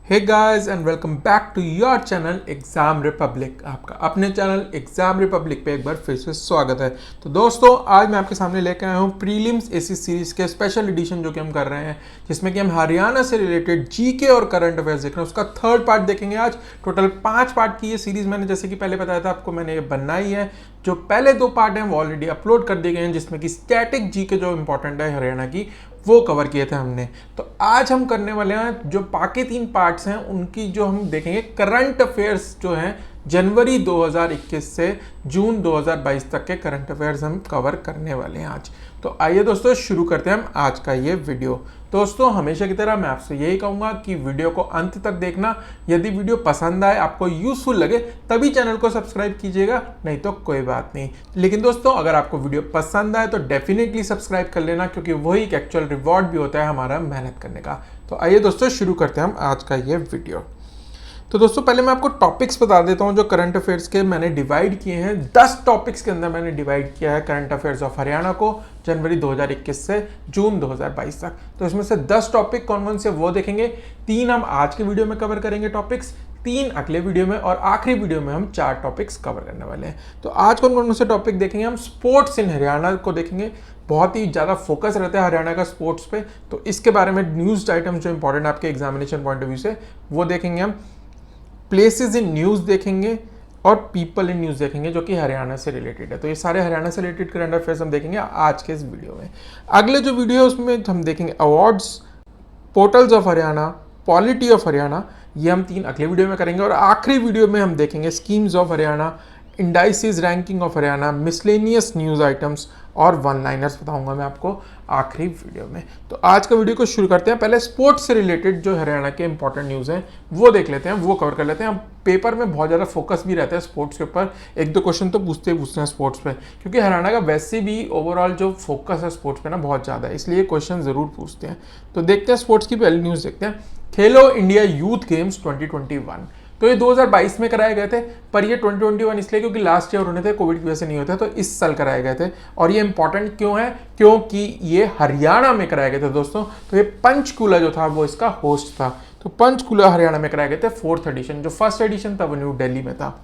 Hey guys and welcome back to your channel Exam Republic. आपका अपने channel Exam Republic पे एक बार फिर से स्वागत है। तो दोस्तों आज मैं आपके सामने लेकर आया हूँ प्रीलिम्स एसी सीरीज के स्पेशल एडिशन जो कि हम कर रहे हैं, जिसमें कि हम हरियाणा से रिलेटेड जीके और करंट अफेयर्स देख रहे हैं। उसका थर्ड पार्ट देखेंगे आज। टोटल 5 पार्ट की ये सीरीज मैंने जैसे कि पहले बताया था आपको, मैंने ये बनाई है। जो पहले 2 पार्ट हैं वो ऑलरेडी अपलोड कर दिए गए हैं, जिसमें कि स्टैटिक जीके जो इंपॉर्टेंट है हरियाणा की वो कवर किए थे हमने। तो आज हम करने वाले हैं जो बाकी 3 पार्ट्स हैं उनकी जो हम देखेंगे करंट अफेयर्स जो हैं जनवरी 2021 से जून 2022 तक के करंट अफेयर्स हम कवर करने वाले हैं आज। तो आइए दोस्तों शुरू करते हैं हम आज का ये वीडियो। दोस्तों हमेशा की तरह मैं आपसे यही कहूंगा कि वीडियो को अंत तक देखना। यदि वीडियो पसंद आए, आपको यूजफुल लगे, तभी चैनल को सब्सक्राइब कीजिएगा, नहीं तो कोई बात नहीं। लेकिन दोस्तों अगर आपको वीडियो पसंद आए तो डेफिनेटली सब्सक्राइब कर लेना, क्योंकि वही एक एक्चुअल रिवॉर्ड भी होता है हमारा मेहनत करने का। तो आइए दोस्तों शुरू करते हैं हम आज का ये वीडियो। तो दोस्तों पहले मैं आपको टॉपिक्स बता देता हूं जो करंट अफेयर्स के मैंने डिवाइड किए हैं। 10 टॉपिक्स के अंदर मैंने डिवाइड किया है करंट अफेयर्स ऑफ हरियाणा को जनवरी 2021 से जून 2022 तक। तो इसमें से 10 टॉपिक कौन कौन से वो देखेंगे। 3 हम आज के वीडियो में कवर करेंगे टॉपिक्स, 3 अगले वीडियो में, और आखिरी वीडियो में हम 4 टॉपिक्स कवर करने वाले हैं। तो आज कौन कौन से टॉपिक देखेंगे हम। स्पोर्ट्स इन हरियाणा को देखेंगे, बहुत ही ज़्यादा फोकस रहता है हरियाणा का स्पोर्ट्स पे, तो इसके बारे में न्यूज़ आइटम्स जो इंपॉर्टेंट आपके एग्जामिनेशन पॉइंट ऑफ व्यू से वो देखेंगे हम। प्लेसेस इन न्यूज़ देखेंगे और पीपल इन न्यूज़ देखेंगे जो कि हरियाणा से रिलेटेड है। तो ये सारे हरियाणा से रिलेटेड करंट अफेयर्स हम देखेंगे आज के इस वीडियो में। अगले जो वीडियो है उसमें हम देखेंगे awards, portals of Haryana, polity of Haryana, ये हम 3 अगले वीडियो में करेंगे। और आखिरी वीडियो में हम देखेंगे schemes of Haryana, indices ranking of Haryana, miscellaneous news items और वन लाइनर्स बताऊंगा मैं आपको आखिरी वीडियो में। तो आज का वीडियो को शुरू करते हैं। पहले स्पोर्ट्स से रिलेटेड जो हरियाणा के इंपॉर्टेंट न्यूज़ हैं वो देख लेते हैं, वो कवर कर लेते हैं। अब पेपर में बहुत ज़्यादा फोकस भी रहता है स्पोर्ट्स के ऊपर, 1-2 क्वेश्चन तो पूछते हैं स्पोर्ट्स पे, क्योंकि हरियाणा का वैसे भी ओवरऑल जो फोकस है स्पोर्ट्स पे ना बहुत ज़्यादा है, इसलिए क्वेश्चन ज़रूर पूछते हैं। तो देखते हैं स्पोर्ट्स की पहली न्यूज़ देखते हैं। खेलो इंडिया यूथ गेम्स 2021, तो ये 2022 में कराए गए थे, पर ये 2021 इसलिए क्योंकि लास्ट ईयर होने थे, कोविड की वजह से नहीं होते, तो इस साल कराए गए थे। और ये इंपॉर्टेंट क्यों है, क्योंकि ये हरियाणा में कराए गए थे दोस्तों। तो ये पंचकूला जो था वो इसका होस्ट था। तो पंचकूला हरियाणा में कराए गए थे 4th एडिशन। जो फर्स्ट एडिशन था वो न्यू दिल्ली में था।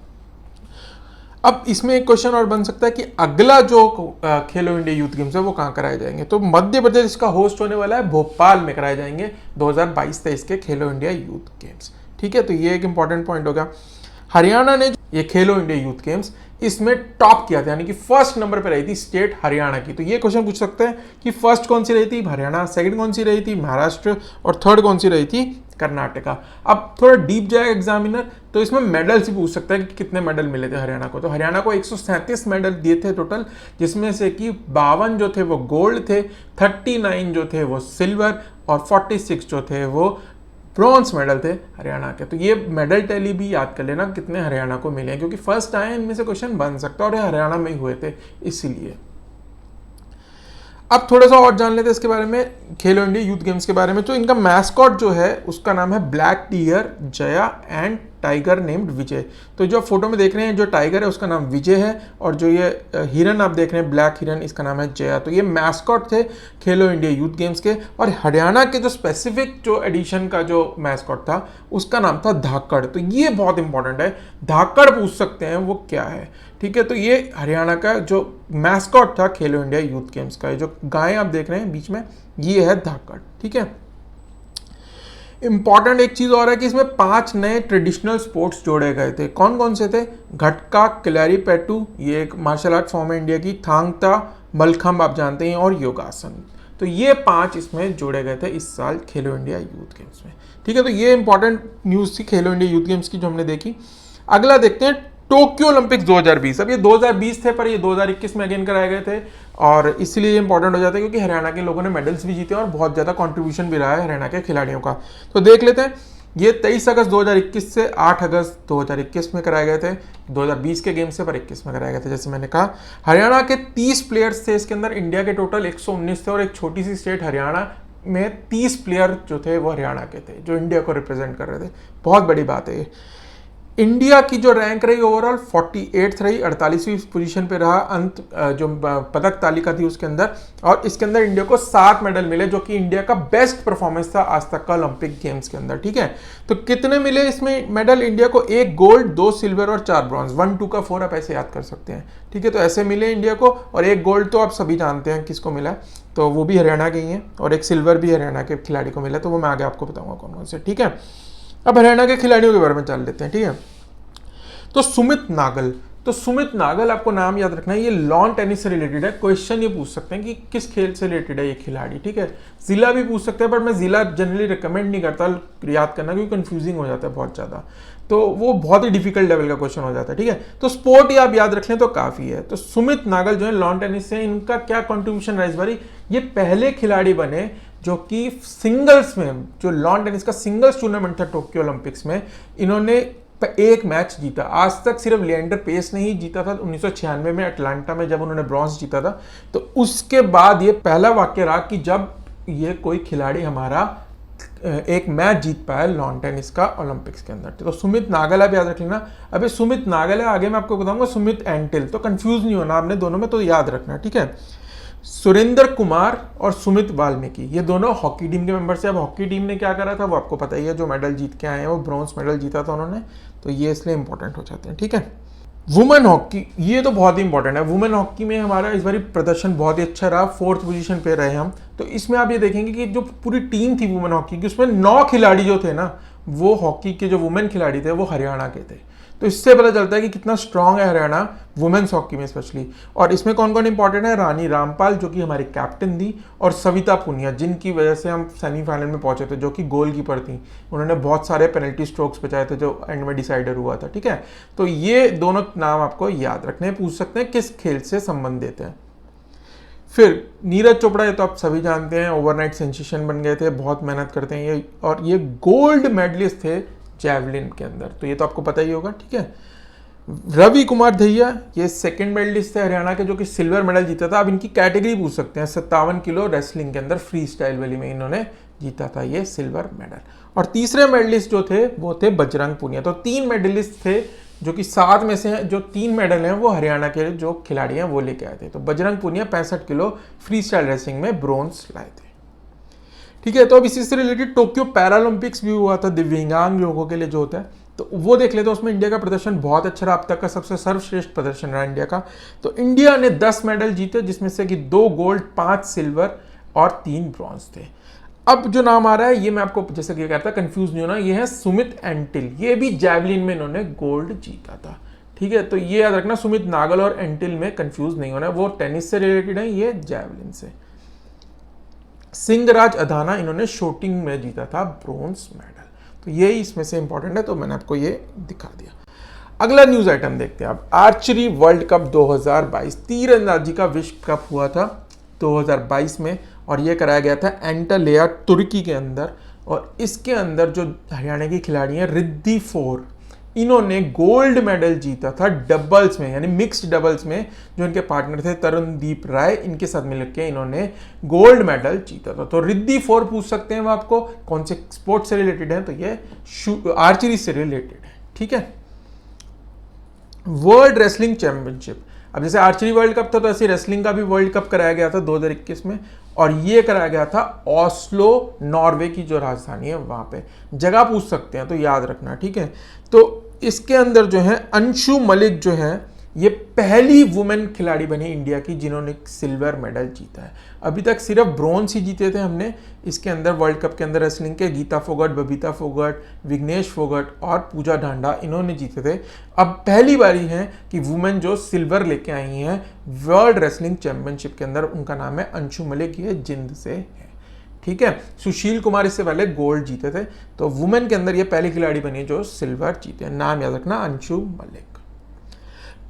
अब इसमें एक क्वेश्चन और बन सकता है कि अगला जो खेलो इंडिया यूथ गेम्स है वो कहाँ कराए जाएंगे। तो मध्य प्रदेश इसका होस्ट होने वाला है, भोपाल में कराए जाएंगे 2022-23 के खेलो इंडिया यूथ गेम्स। ठीक है, तो ये एक इंपॉर्टेंट पॉइंट होगा। हरियाणा ने ये खेलो इंडिया यूथ गेम्स इसमें टॉप किया था, यानी कि फर्स्ट नंबर पे रही थी स्टेट हरियाणा की। तो ये क्वेश्चन पूछ सकते हैं कि फर्स्ट कौन सी रही थी, हरियाणा, सेकंड कौन सी रही थी, महाराष्ट्र, और थर्ड कौन सी रही थी, कर्नाटका। अब थोड़ा डीप जाएगा एग्जामिनर तो इसमें मेडल्स ही पूछ सकता है कि कितने मेडल मिले थे हरियाणा को। तो हरियाणा को 137 मेडल दिए थे टोटल, जिसमें से कि 52 जो थे वो गोल्ड थे, 39 जो थे वो सिल्वर, और 46 जो थे वो ब्रॉन्ज मेडल थे हरियाणा के। तो ये मेडल टैली भी याद कर लेना कितने हरियाणा को मिले हैं, क्योंकि फर्स्ट आए इनमें से क्वेश्चन बन सकता है और ये हरियाणा में ही हुए थे इसीलिए। अब थोड़ा सा और जान लेते हैं इसके बारे में, खेलो इंडिया यूथ गेम्स के बारे में। तो इनका मैस्कॉट जो है उसका नाम है black tear Jaya and tiger named Vijay. तो जो फोटो में देख रहे हैं जो टाइगर है उसका नाम विजय है, और जो ये हिरन आप देख रहे हैं ब्लैक हिरन, इसका नाम है जया। तो ये मैस्कॉट थे खेलो इंडिया यूथ गेम्स के। और हरियाणा के जो स्पेसिफिक जो एडिशन का जो मैस्कॉट था उसका नाम था धाकड़। तो ये बहुत इंपॉर्टेंट है, धाकड़ पूछ सकते हैं वो क्या है। ठीक है, तो ये हरियाणा का जो मैस्कॉट था खेलो इंडिया यूथ गेम्स का, जो गाय आप देख रहे हैं बीच में ये है धाकड़। ठीक है, इंपॉर्टेंट एक चीज और है कि इसमें 5 नए ट्रेडिशनल स्पोर्ट्स जोड़े गए थे। कौन कौन से थे, घटका, क्लैरीपेटू, ये एक मार्शल आर्ट फॉर्म है इंडिया की, थांगता, मलखम्ब आप जानते हैं, और योगासन। तो ये 5 इसमें जोड़े गए थे इस साल खेलो इंडिया यूथ गेम्स में। ठीक है, तो ये इंपॉर्टेंट न्यूज़ थी खेलो इंडिया यूथ गेम्स की जो हमने देखी। अगला देखते हैं टोक्यो ओलंपिक्स 2020। अब ये 2020 थे पर ये 2021 में अगेन कराए गए थे, और इसलिए ये इंपॉर्टेंट हो जाता है क्योंकि हरियाणा के लोगों ने मेडल्स भी जीते और बहुत ज़्यादा कंट्रीब्यूशन भी रहा है हरियाणा के खिलाड़ियों का। तो देख लेते हैं, ये 23 अगस्त 2021 से 8 अगस्त 2021 में कराए गए थे। 2020 के गेम से पर 21 में कराए गए थे। जैसे मैंने कहा हरियाणा के 30 प्लेयर्स थे इसके अंदर, इंडिया के टोटल 119 थे, और एक छोटी सी स्टेट हरियाणा में 30 प्लेयर जो थे वो हरियाणा के थे जो इंडिया को रिप्रेजेंट कर रहे थे। बहुत बड़ी बात है ये। इंडिया की जो रैंक रही ओवरऑल 48 रही, 48वीं पोजीशन पे रहा अंत जो पदक तालिका थी उसके अंदर। और इसके अंदर इंडिया को 7 मेडल मिले, जो कि इंडिया का बेस्ट परफॉर्मेंस था आज तक का ओलंपिक गेम्स के अंदर। ठीक है, तो कितने मिले इसमें मेडल इंडिया को? 1 गोल्ड, 2 सिल्वर और 4 ब्रॉन्ज। 1 2 का 4 आप ऐसे याद कर सकते हैं। ठीक है, तो ऐसे मिले इंडिया को। और 1 गोल्ड तो आप सभी जानते हैं किसको मिला, तो वो भी हरियाणा के ही है। और 1 सिल्वर भी हरियाणा के खिलाड़ी को मिला, तो वो मैं आगे आपको बताऊंगा कौन कौन से। ठीक है, अब हरियाणा के खिलाड़ियों के बारे में जान लेते हैं। ठीक है, तो सुमित नागल, तो सुमित नागल आपको नाम याद रखना है, ये लॉन टेनिस से रिलेटेड है। क्वेश्चन ये पूछ सकते हैं कि किस खेल से रिलेटेड है ये खिलाड़ी। ठीक है, जिला भी पूछ सकते हैं, बट मैं जिला जनरली रिकमेंड नहीं करता याद करना, क्योंकि कंफ्यूजिंग हो जाता है बहुत ज़्यादा, तो वो बहुत ही डिफिकल्ट लेवल का क्वेश्चन हो जाता है। ठीक है, तो स्पोर्ट ही आप याद रख लें तो काफ़ी है। तो सुमित नागल जो है लॉन टेनिस से, इनका क्या कॉन्ट्रीब्यूशन रहा इस बारी? ये पहले खिलाड़ी बने जो कि सिंगल्स में, जो लॉन टेनिस का सिंगल्स टूर्नामेंट था टोक्यो ओलंपिक्स में, इन्होंने एक मैच जीता। आज तक सिर्फ लिएंडर पेस ने ही जीता था 1996 में अटलांटा में, जब उन्होंने ब्रॉन्ज जीता था। तो उसके बाद ये पहला वाक्य रहा कि जब ये कोई खिलाड़ी हमारा एक मैच जीत पाया लॉन टेनिस का ओलंपिक्स के अंदर। तो सुमित नागल आप याद रख लेना। अभी सुमित नागल है, आगे मैं आपको बताऊंगा सुमित एंटिल, तो कंफ्यूज नहीं होना आपने दोनों में, तो याद रखना। ठीक है, सुरेंद्र कुमार और सुमित वाल्मीकि, ये दोनों हॉकी टीम के मेंबर्स हैं। अब हॉकी टीम ने क्या करा था वो आपको पता ही है, जो मेडल जीत के आए हैं वो ब्रॉन्ज मेडल जीता था उन्होंने, तो ये इसलिए इंपॉर्टेंट हो जाते हैं। ठीक है, वुमेन हॉकी, ये तो बहुत ही इंपॉर्टेंट है। वुमेन हॉकी में हमारा इस बार प्रदर्शन बहुत ही अच्छा रहा, 4th पोजीशन पे रहे हम। तो इसमें आप ये देखेंगे कि जो पूरी टीम थी वुमेन हॉकी की, उसमें 9 खिलाड़ी जो थे ना, वो हॉकी के जो वुमेन खिलाड़ी थे वो हरियाणा के थे। तो इससे पता चलता है कि कितना स्ट्रांग है हरियाणा वुमेन्स हॉकी में स्पेशली। और इसमें कौन कौन इंपॉर्टेंट है? रानी रामपाल जो कि हमारी कैप्टन थी, और सविता पुनिया जिनकी वजह से हम सेमीफाइनल में पहुंचे थे, जो कि गोलकीपर थी। उन्होंने बहुत सारे पेनल्टी स्ट्रोक्स बचाए थे जो एंड में डिसाइडर हुआ था। ठीक है, तो ये दोनों नाम आपको याद रखने, पूछ सकते हैं किस खेल से संबंधित है। फिर नीरज चोपड़ा, ये तो आप सभी जानते हैं, ओवरनाइट सेंसेशन बन गए थे, बहुत मेहनत करते हैं ये, और ये गोल्ड मेडलिस्ट थे जैवलिन के अंदर, तो ये तो आपको पता ही होगा। ठीक है, रवि कुमार दहिया, ये 2nd मेडलिस्ट थे हरियाणा के, जो कि सिल्वर मेडल जीता था। अब इनकी कैटेगरी पूछ सकते हैं, 57 किलो रेसलिंग के अंदर फ्री स्टाइल वाली में इन्होंने जीता था ये सिल्वर मेडल। और तीसरे मेडलिस्ट जो थे वो थे बजरंग पुनिया। तो 3 मेडलिस्ट थे, जो कि 7 में से जो 3 मेडल हैं वो हरियाणा के जो खिलाड़ी हैं वो लेके आए थे। तो Bajrang Punia 65 kilo free style wrestling में ब्रोंज लाए थे। ठीक है, तो अब इसी से रिलेटेड टोक्यो पैरालंपिक्स भी हुआ था दिव्यांग लोगों के लिए जो होता है, तो वो देख लेते हैं। उसमें इंडिया का प्रदर्शन बहुत अच्छा रहा, अब तक का सबसे सर्वश्रेष्ठ प्रदर्शन रहा इंडिया का। तो इंडिया ने 10 मेडल जीते, जिसमें से कि 2 गोल्ड, 5 सिल्वर और 3 ब्रॉन्ज थे। अब जो नाम आ रहा है ये मैं आपको जैसे कि कहता कंफ्यूज नहीं होना, ये है सुमित एंटिल, ये भी जैवलिन में इन्होंने गोल्ड जीता था। ठीक है, तो ये याद रखना, सुमित नागल और एंटिल में कंफ्यूज नहीं होना, वो टेनिस से रिलेटेड है, ये जैवलिन से। सिंहराज अधाना, इन्होंने शूटिंग में जीता था ब्रोंज मेडल, तो यही इसमें से इंपॉर्टेंट है, तो मैंने आपको ये दिखा दिया। अगला न्यूज आइटम देखते हैं आप, आर्चरी वर्ल्ड कप 2022, तीरंदाजी का विश्व कप हुआ था 2022 में, और ये कराया गया था एंटालिया तुर्की के अंदर। और इसके अंदर जो हरियाणा की खिलाड़ी हैं रिद्धि फोर, इन्होंने गोल्ड मेडल जीता था डबल्स में, यानी मिक्स्ड डबल्स में। जो इनके पार्टनर थे तरुणदीप राय, इनके साथ मिलकर इन्होंने गोल्ड मेडल जीता था। तो रिद्धि फोर पूछ सकते हैं वो आपको कौन से स्पोर्ट से रिलेटेड है, तो ये आर्चरी से रिलेटेड है। ठीक है, वर्ल्ड रेसलिंग चैंपियनशिप, अब जैसे आर्चरी वर्ल्ड कप था तो ऐसे रेसलिंग का भी वर्ल्ड कप कराया गया था 2021 में, और ये कराया गया था ओस्लो, नॉर्वे की जो राजधानी है वहां पे। जगह पूछ सकते हैं तो याद रखना। ठीक है, तो इसके अंदर जो है अंशु मलिक जो है ये पहली वुमेन खिलाड़ी बनी इंडिया की जिन्होंने सिल्वर मेडल जीता है। अभी तक सिर्फ ब्रोंज ही जीते थे हमने इसके अंदर, वर्ल्ड कप के अंदर रेसलिंग के। गीता फोगट, बबीता फोगट, विघ्नेश फोगट और पूजा ढांडा इन्होंने जीते थे। अब पहली बारी है कि वुमेन जो सिल्वर लेके आई हैं वर्ल्ड रेसलिंग चैंपियनशिप के अंदर, उनका नाम है अंशु मलिक, ये जिंद से है। ठीक है, सुशील कुमार इससे पहले गोल्ड जीते थे, तो वुमेन के अंदर ये पहली खिलाड़ी बनी जो सिल्वर जीते। नाम याद रखना, अंशु मलिक।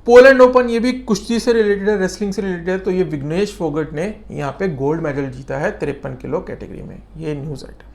पोलैंड ओपन, ये भी कुश्ती से रिलेटेड है, रेसलिंग से रिलेटेड है, तो ये विघ्नेश फोगट ने यहाँ पे गोल्ड मेडल जीता है 53 किलो कैटेगरी में। ये न्यूज आइटम।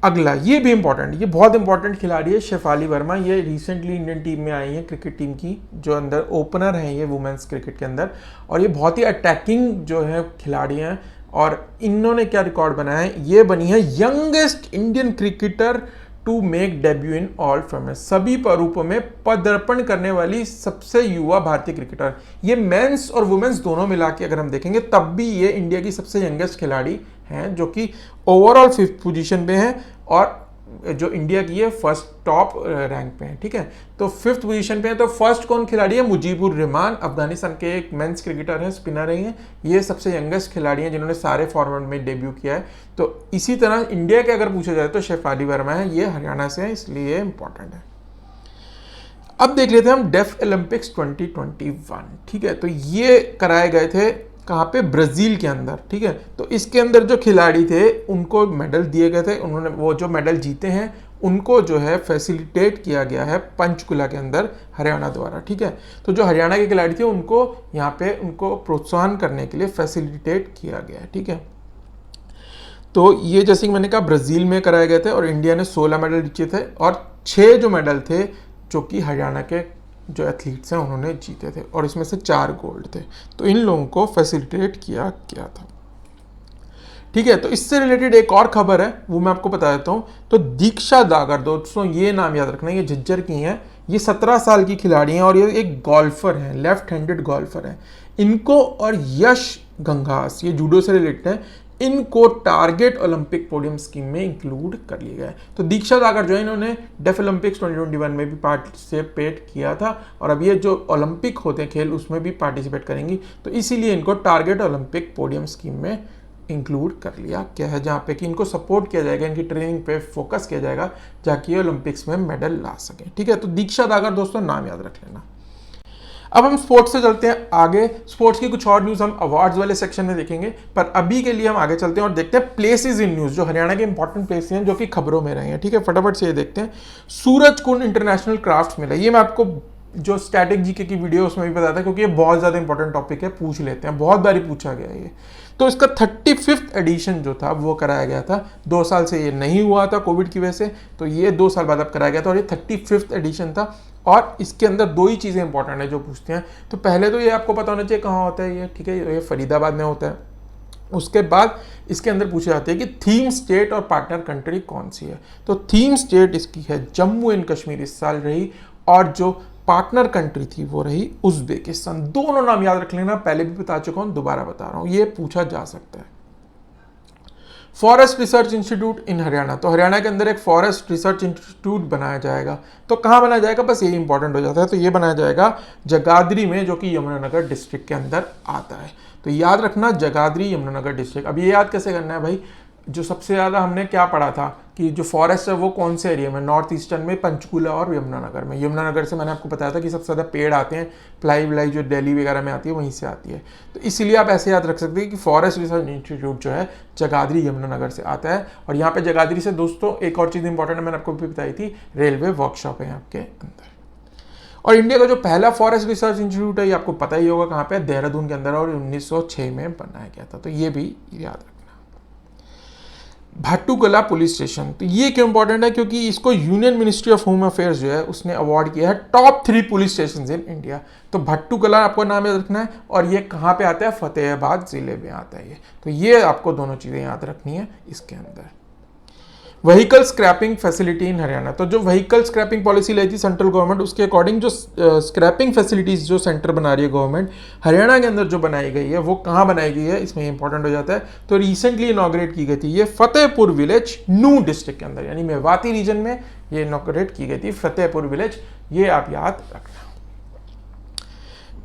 अगला, ये भी इंपॉर्टेंट, ये बहुत इंपॉर्टेंट खिलाड़ी है शेफाली वर्मा, ये रिसेंटली इंडियन टीम में आई है क्रिकेट टीम की, जो अंदर ओपनर हैं ये वुमेन्स क्रिकेट के अंदर, और ये बहुत ही अटैकिंग जो है खिलाड़ी हैं। और इन्होंने क्या रिकॉर्ड बनाया है, ये बनी है youngest Indian cricketer to make debut in all format, सभी स्वरूपों में पदार्पण करने वाली सबसे युवा भारतीय क्रिकेटर। ये मेंस और वुमेन्स दोनों मिला के अगर हम देखेंगे तब भी ये इंडिया की सबसे यंगेस्ट खिलाड़ी हैं, जो कि ओवरऑल 5th पोजीशन पे है और जो इंडिया की है फर्स्ट टॉप रैंक पे है। ठीक है, तो 5th पोजीशन पे है। तो फर्स्ट कौन खिलाड़ी है? मुजीबुर रहमान, अफगानिस्तान के एक मेंस क्रिकेटर हैं, स्पिनर रही हैं। ये सबसे यंगेस्ट खिलाड़ी हैं जिन्होंने सारे फॉर्मेट में डेब्यू किया है। तो इसी तरह इंडिया के अगर पूछा जाए तो शेफाली वर्मा है, ये हरियाणा से है, इसलिए इंपॉर्टेंट है। अब देख लेते हैं हम डेफ ओलंपिक्स 2021। ठीक है, तो ये कराए गए थे कहाँ पे? ब्राज़ील के अंदर। ठीक है, तो इसके अंदर जो खिलाड़ी थे उनको मेडल दिए गए थे, उन्होंने वो जो मेडल जीते हैं उनको जो है फैसिलिटेट किया गया है पंचकुला के अंदर हरियाणा द्वारा। ठीक है, तो जो हरियाणा के खिलाड़ी थे उनको यहाँ पे उनको प्रोत्साहन करने के लिए फैसिलिटेट किया गया है। ठीक है, तो ये जैसे कि मैंने कहा ब्राज़ील में कराए गए थे और इंडिया ने 16 मेडल जीते थे और 6 जो मेडल थे जो कि हरियाणा के जो एथलीट्स हैं उन्होंने जीते थे और इसमें से 4 गोल्ड थे। तो इन लोगों को फैसिलिटेट किया गया था। ठीक है, तो इससे रिलेटेड एक और खबर है, वो मैं आपको बता देता हूँ। तो दीक्षा दागर, दोस्तों ये नाम याद रखना, ये झज्जर की हैं, ये 17 साल की खिलाड़ी हैं और ये एक गोल्फर हैं, लेफ्ट हैंडेड गोल्फर हैं। इनको और यश गंगास, ये जूडो से रिलेटेड है, इनको टारगेट ओलंपिक पोडियम स्कीम में इंक्लूड कर लिया गया है। तो दीक्षा दागर जो है इन्होंने डेफ ओलंपिक्स 2021 में भी पार्टिसिपेट किया था और अब ये जो ओलंपिक होते हैं खेल उसमें भी पार्टिसिपेट करेंगी, तो इसीलिए इनको टारगेट ओलंपिक पोडियम स्कीम में इंक्लूड कर लिया गया है, जहाँ पे कि इनको सपोर्ट किया जाएगा, इनकी ट्रेनिंग पे फोकस किया जाएगा ताकि ये ओलंपिक्स में मेडल ला सकें। ठीक है, तो दीक्षा दागर दोस्तों नाम याद रख लेना। अब हम स्पोर्ट्स से चलते हैं आगे। स्पोर्ट्स की कुछ और न्यूज़ हम अवार्ड्स वाले सेक्शन में देखेंगे, पर अभी के लिए हम आगे चलते हैं और देखते हैं प्लेसेस इन न्यूज़, जो हरियाणा के इंपॉर्टेंट प्लेसेस हैं जो कि खबरों में रहे हैं। ठीक है, फटाफट से ये देखते हैं। सूरजकुंड इंटरनेशनल क्राफ्ट मेला, ये मैं आपको जो स्टैटिक जीके की वीडियो उसमें भी बताता है क्योंकि ये बहुत ज़्यादा इंपॉर्टेंट टॉपिक है, पूछ लेते हैं, बहुत बारी पूछा गया है ये। तो इसका 35th एडिशन जो था वो कराया गया था। 2 साल से ये नहीं हुआ था कोविड की वजह से, तो ये 2 साल बाद अब कराया गया था और ये 35th एडिशन था। और इसके अंदर 2 ही चीज़ें इंपॉर्टेंट है जो पूछते हैं। तो पहले तो ये आपको पता होना चाहिए कहाँ होता है ये। ठीक है, ये फरीदाबाद में होता है। उसके बाद इसके अंदर पूछे जाते हैं कि थीम स्टेट और पार्टनर कंट्री कौन सी है। तो थीम स्टेट इसकी है जम्मू एंड कश्मीर इस साल रही और जो पार्टनर कंट्री थी वो रही उज्बेकिस्तान। दोनों नाम याद रख लेना, पहले भी बता चुका हूं, दोबारा बता रहा हूं, ये पूछा जा सकता है। फॉरेस्ट रिसर्च इंस्टीट्यूट इन हरियाणा, तो हरियाणा के अंदर एक फॉरेस्ट रिसर्च इंस्टीट्यूट बनाया जाएगा। तो कहाँ बनाया जाएगा, बस यही इंपॉर्टेंट हो जाता है। तो ये बनाया जाएगा जगाधरी में, जो कि यमुनानगर डिस्ट्रिक्ट के अंदर आता है। तो याद रखना जगाधरी यमुनानगर डिस्ट्रिक्ट। अब ये याद कैसे करना है भाई, जो सबसे ज़्यादा हमने क्या पढ़ा था कि जो फॉरेस्ट है वो कौन से एरिया में, नॉर्थ ईस्टर्न में, पंचकूला और यमुनानगर में। यमुनानगर से मैंने आपको बताया था कि सबसे ज़्यादा पेड़ आते हैं, प्लाई व्लाई जो दिल्ली वगैरह में आती है वहीं से आती है। तो इसीलिए आप ऐसे याद रख सकते हैं कि फॉरेस्ट रिसर्च इंस्टीट्यूट जो है जगाधरी यमुनानगर से आता है। और यहाँ पे जगाधरी से दोस्तों एक और चीज़ इंपॉर्टेंट मैंने आपको भी बताई थी, रेलवे वर्कशॉप है आपके अंदर। और इंडिया का जो पहला फॉरेस्ट रिसर्च इंस्टीट्यूट है ये आपको पता ही होगा कहाँ पे, देहरादून के अंदर, और 1906 में बनाया गया था। तो ये भी याद रखना। भाटुकला पुलिस स्टेशन, तो ये क्यों इंपॉर्टेंट है, क्योंकि इसको union ministry of home affairs जो है उसने अवार्ड किया है top 3 police station in India. तो भाटुकला आपको नाम याद रखना है और ये कहाँ पे आता है, फतेहाबाद जिले में आता है ये। तो ये आपको दोनों चीज़ें याद रखनी है इसके अंदर। Vehicle scrapping facility in Haryana, तो जो व्हीकल स्क्रैपिंग पॉलिसी लाई थी सेंट्रल गवर्नमेंट, उसके अकॉर्डिंग जो स्क्रैपिंग फैसिलिटीज जो सेंटर बना रही है गवर्नमेंट, हरियाणा के अंदर जो बनाई गई है वो कहाँ बनाई गई है, इसमें इंपॉर्टेंट हो जाता है। तो रिसेंटली इनॉग्रेट की गई थी ये फतेहपुर विलेज नू डिस्ट्रिक्ट के अंदर, यानी मेवाती रीजन में ये इनॉग्रेट की गई थी, फतेहपुर विलेज, ये आप याद रखना।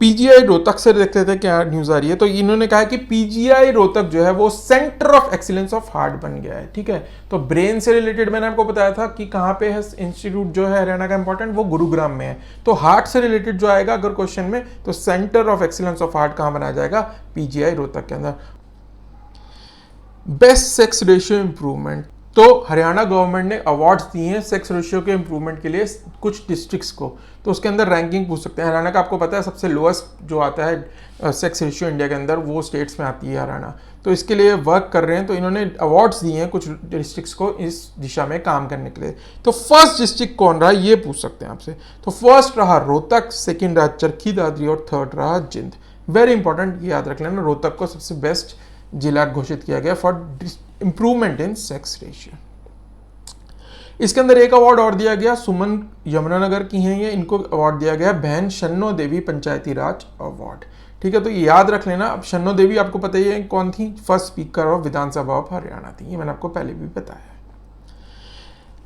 पीजीआई रोहतक से देखते थे क्या न्यूज़ आ रही है। तो इन्होंने कहा कि पीजीआई रोहतक जो है वो centre of excellence of heart बन गया है। ठीक है, तो ब्रेन से रिलेटेड मैंने आपको बताया था कि कहाँ पे है इंस्टीट्यूट जो है हरियाणा का इंपॉर्टेंट, वो गुरुग्राम में है। तो हार्ट से रिलेटेड जो आएगा अगर क्वेश्चन में, तो centre of excellence of heart कहाँ बनाया जाएगा, पीजीआई रोहतक के अंदर। बेस्ट सेक्स रेशियो इंप्रूवमेंट, तो हरियाणा गवर्नमेंट ने अवार्ड्स दिए हैं सेक्स रेशियो के इंप्रूवमेंट के लिए कुछ डिस्ट्रिक्ट्स को। तो उसके अंदर रैंकिंग पूछ सकते हैं। हरियाणा का आपको पता है सबसे लोएस्ट जो आता है सेक्स रेशियो इंडिया के अंदर, वो स्टेट्स में आती है हरियाणा। तो इसके लिए वर्क कर रहे हैं, तो इन्होंने अवार्ड्स दिए हैं कुछ डिस्ट्रिक्ट्स को इस दिशा में काम करने के लिए। तो फर्स्ट डिस्ट्रिक्ट कौन रहा, ये पूछ सकते हैं आपसे। तो फर्स्ट रहा रोहतक, सेकेंड रहा चरखी दादरी और थर्ड रहा जिंद। वेरी इंपॉर्टेंट, ये याद रख लेना, रोहतक को सबसे बेस्ट जिला घोषित किया गया for improvement in sex ratio. इसके अंदर एक अवार्ड और दिया गया, सुमन यमुनानगर की हैं ये, इनको अवार्ड दिया गया बहन शन्नो देवी पंचायती राज अवार्ड। ठीक है, तो ये याद रख लेना। अब शन्नो देवी आपको पता ही है कौन थी, first speaker of Vidhan Sabha of Haryana थी, ये मैंने आपको पहले भी बताया है।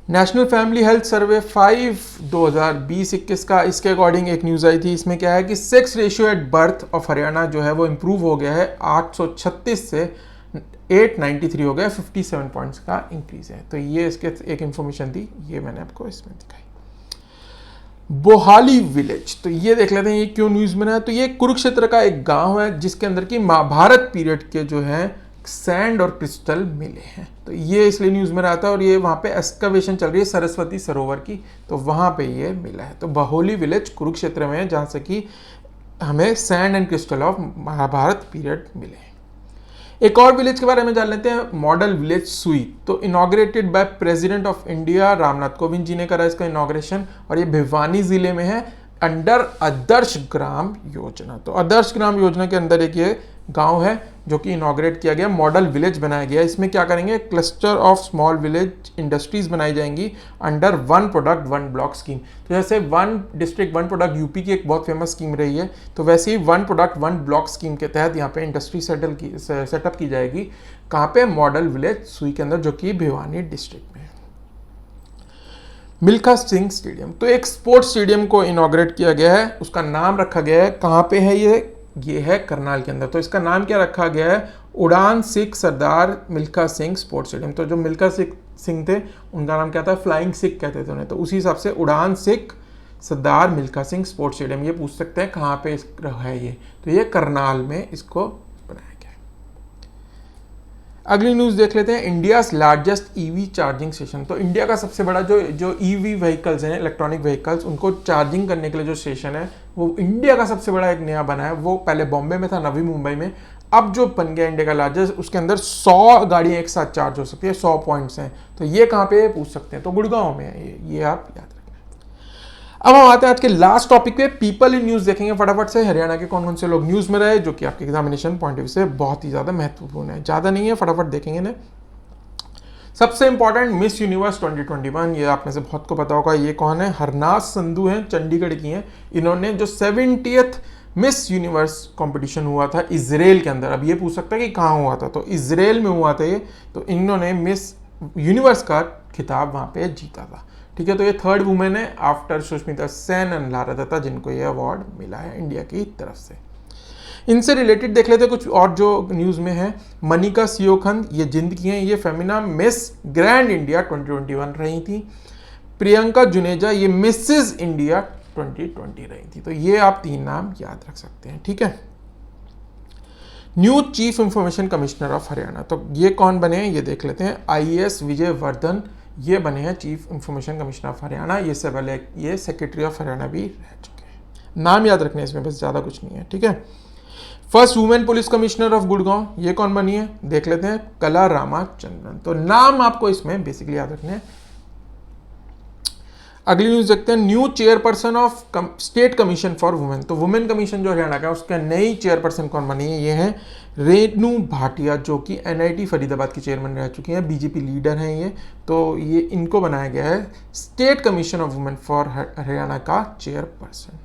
नेशनल फैमिली हेल्थ सर्वे 5 2020-21 का, इसके अकॉर्डिंग एक न्यूज़ आई थी। इसमें क्या है कि sex ratio at birth of Haryana जो है वो इम्प्रूव हो गया है, 836 से 893 हो गया, 57 पॉइंट्स का इंक्रीज है। तो ये इसके एक इंफॉर्मेशन थी, ये मैंने आपको इसमें दिखाई। बोहाली विलेज, तो ये देख लेते हैं ये क्यों न्यूज़ में है। तो ये कुरुक्षेत्र का एक गांव है जिसके अंदर की महाभारत पीरियड के जो है सैंड और क्रिस्टल मिले हैं, तो ये इसलिए न्यूज़ में रहा था। और ये वहाँ पे एक्सकवेशन चल रही है सरस्वती सरोवर की, तो वहाँ पे ये मिला है। तो बोहाली विलेज कुरुक्षेत्र में है जहाँ से कि हमें sand and crystal of Mahabharata period मिले हैं। एक और विलेज के बारे में जान लेते हैं, मॉडल विलेज सुई। तो inaugurated by President of India Ramnath Kovind ji ने करा इसका इनॉग्रेशन, और ये भिवानी जिले में है अंडर आदर्श ग्राम योजना। तो आदर्श ग्राम योजना के अंदर एक ये गांव है जो कि इनॉग्रेट किया गया, मॉडल विलेज बनाया गया। इसमें क्या करेंगे, cluster of small village industries बनाई जाएंगी under one product one block scheme. तो जैसे one district one product UP की एक बहुत फेमस स्कीम रही है, तो वैसे ही one product one block scheme के तहत यहाँ पे इंडस्ट्री सेटअप की जाएगी। कहाँ पे, मॉडल विलेज सुई के अंदर, जो कि भिवानी डिस्ट्रिक्ट में है। मिल्खा सिंह स्टेडियम, तो एक स्पोर्ट्स स्टेडियम को इनॉग्रेट किया गया है, उसका नाम रखा गया है, कहाँ पे है ये है करनाल के अंदर। तो इसका नाम क्या रखा गया है, उड़ान सिख सरदार मिल्खा सिंह स्पोर्ट्स स्टेडियम। तो जो मिल्खा सिंह थे उनका नाम क्या था, फ्लाइंग सिख कहते थे उन्हें, तो उसी हिसाब से उड़ान सिख सरदार मिल्खा सिंह स्पोर्ट्स स्टेडियम। ये पूछ सकते हैं कहाँ पे है ये, तो ये करनाल में इसको बनाया गया है। अगली न्यूज़ देख लेते हैं, India's largest EV charging station. तो इंडिया का सबसे बड़ा जो ईवी व्हीकल्स हैं, इलेक्ट्रॉनिक व्हीकल्स, उनको चार्जिंग करने के लिए जो स्टेशन है वो इंडिया का सबसे बड़ा एक नया बना है। वो पहले बॉम्बे में था, नवी मुंबई में, अब जो बन गया इंडिया का लार्जेस्ट, उसके अंदर 100 गाड़ियाँ एक साथ चार्ज हो सकती है, 100 पॉइंट्स हैं। तो ये कहाँ पे पूछ सकते हैं, तो गुड़गांव में है ये आप याद रखना। अब हम आते हैं आज के लास्ट टॉपिक पे, पीपल इन न्यूज़ देखेंगे फटाफट से। हरियाणा के कौन कौन से लोग न्यूज़ में रहे, जो कि आपके एग्जामिनेशन पॉइंट ऑफ व्यू से बहुत ही ज़्यादा महत्वपूर्ण है। ज़्यादा नहीं है, फटाफट देखेंगे ना। सबसे इंपॉर्टेंट, मिस यूनिवर्स 2021, ये आप में से बहुत को पता होगा ये कौन है, हरनाज संधू हैं, चंडीगढ़ की हैं। इन्होंने जो 70th मिस यूनिवर्स कंपटीशन हुआ था इजराइल के अंदर, अब ये पूछ सकता है कि कहाँ हुआ था, तो इजराइल में हुआ था ये। तो इन्होंने मिस यूनिवर्स का खिताब वहाँ पे जीता था। ठीक है, तो ये थर्ड वुमेन है आफ्टर सुष्मिता सेन एंड लारा दत्ता, जिनको ये अवार्ड मिला है इंडिया की तरफ से। इनसे रिलेटेड देख लेते हैं कुछ और जो न्यूज़ में है। मनिका सियोखंद, ये जिंद की हैं, ये फेमिना मिस ग्रैंड इंडिया 2021 रही थी। प्रियंका जुनेजा, ये मिसेस इंडिया 2020 रही थी। तो ये आप 3 नाम याद रख सकते हैं। ठीक है, new chief information commissioner of Haryana, तो ये कौन बने हैं ये देख लेते हैं। IAS विजय वर्धन, ये बने हैं chief information commissioner of Haryana. ये से पहले ये सेक्रेटरी ऑफ हरियाणा भी रह चुके हैं। नाम याद रखने इसमें, बस ज़्यादा कुछ नहीं है। ठीक है, first women police commissioner of Gurgaon, ये कौन बनी है देख लेते हैं, कला रामाचंद्रन। तो नाम आपको इसमें बेसिकली याद रखने हैं। अगली न्यूज देखते हैं, new chairperson of state commission for women. तो वुमेन कमीशन जो हरियाणा का, उसका नई चेयरपर्सन कौन बनी है, ये है रेणु भाटिया, जो कि NIT फरीदाबाद की चेयरमैन रह चुकी हैं, BJP लीडर हैं ये। तो ये इनको बनाया गया है state commission of women for Haryana का चेयरपर्सन।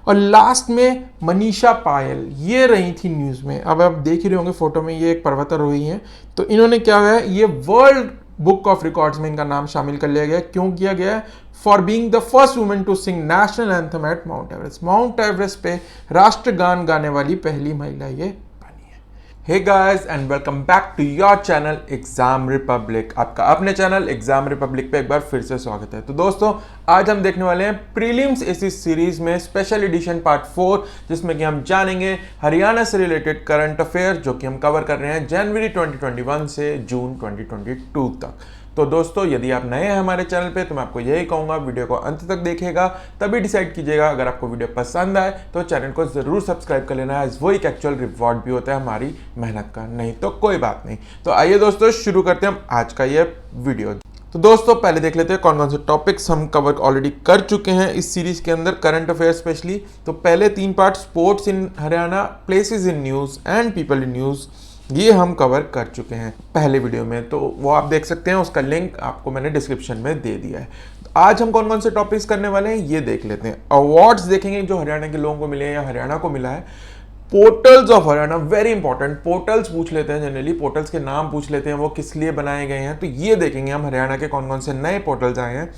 और लास्ट में मनीषा पायल, ये रही थी न्यूज़ में। अब आप देख ही रहे होंगे फोटो में, ये एक पर्वतारोही हैं। तो इन्होंने क्या हुआ है, ये वर्ल्ड बुक ऑफ रिकॉर्ड्स में इनका नाम शामिल कर लिया गया। क्यों किया गया है, for being the first women to sing national anthem at Mount Everest. Mount Everest पे राष्ट्रगान गाने वाली पहली महिला ये बनी है। Hey guys and welcome back to your channel Exam Republic. आपका अपने चैनल एग्जाम रिपब्लिक पे एक बार फिर से स्वागत है। तो दोस्तों, आज हम देखने वाले हैं प्रीलिम्स एसी सीरीज में स्पेशल एडिशन पार्ट 4, जिसमें कि हम जानेंगे हरियाणा से रिलेटेड करंट अफेयर, जो कि हम कवर कर रहे हैं जनवरी 2021 से जून 2022 तक। तो दोस्तों, यदि आप नए हैं हमारे चैनल पे, तो मैं आपको यही कहूँगा, वीडियो को अंत तक देखिएगा, तभी डिसाइड कीजिएगा। अगर आपको वीडियो पसंद आए तो चैनल को ज़रूर सब्सक्राइब कर लेना है, वो एक एक्चुअल रिवॉर्ड भी होता है हमारी मेहनत का। नहीं तो कोई बात नहीं। तो आइए दोस्तों, शुरू करते हैं हम आज का ये वीडियो। तो दोस्तों, पहले देख लेते हैं कौन कौन से टॉपिक्स हम कवर ऑलरेडी कर चुके हैं इस सीरीज के अंदर, करंट अफेयर स्पेशली। तो पहले 3 part, sports in Haryana, places in news and people in news. ये हम कवर कर चुके हैं पहले वीडियो में, तो वो आप देख सकते हैं, उसका लिंक आपको मैंने डिस्क्रिप्शन में दे दिया है। तो आज हम कौन कौन से टॉपिक्स करने वाले हैं ये देख लेते हैं। अवार्ड्स देखेंगे जो हरियाणा के लोगों को मिले हैं या हरियाणा को मिला है। Portals of Haryana, very important, portals पूछ लेते हैं जनरली, पोर्टल्स के नाम पूछ लेते हैं, वो किस लिए बनाए गए हैं, तो ये देखेंगे हम हरियाणा के कौन कौन से नए पोर्टल्स आए हैं।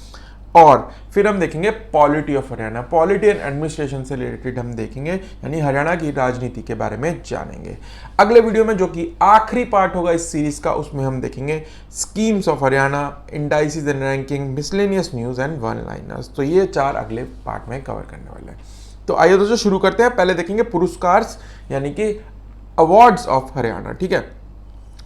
और फिर हम देखेंगे polity of Haryana, polity and administration से रिलेटेड हम देखेंगे, यानी हरियाणा की राजनीति के बारे में जानेंगे। अगले वीडियो में जो कि आखिरी पार्ट होगा इस सीरीज का, उसमें हम देखेंगे schemes of Haryana, indices and ranking, miscellaneous news and one liners. तो ये 4 अगले पार्ट में कवर करने वाले हैं। तो आइए दोस्तों शुरू करते हैं। पहले देखेंगे पुरस्कार यानी कि अवार्ड्स ऑफ हरियाणा। ठीक है,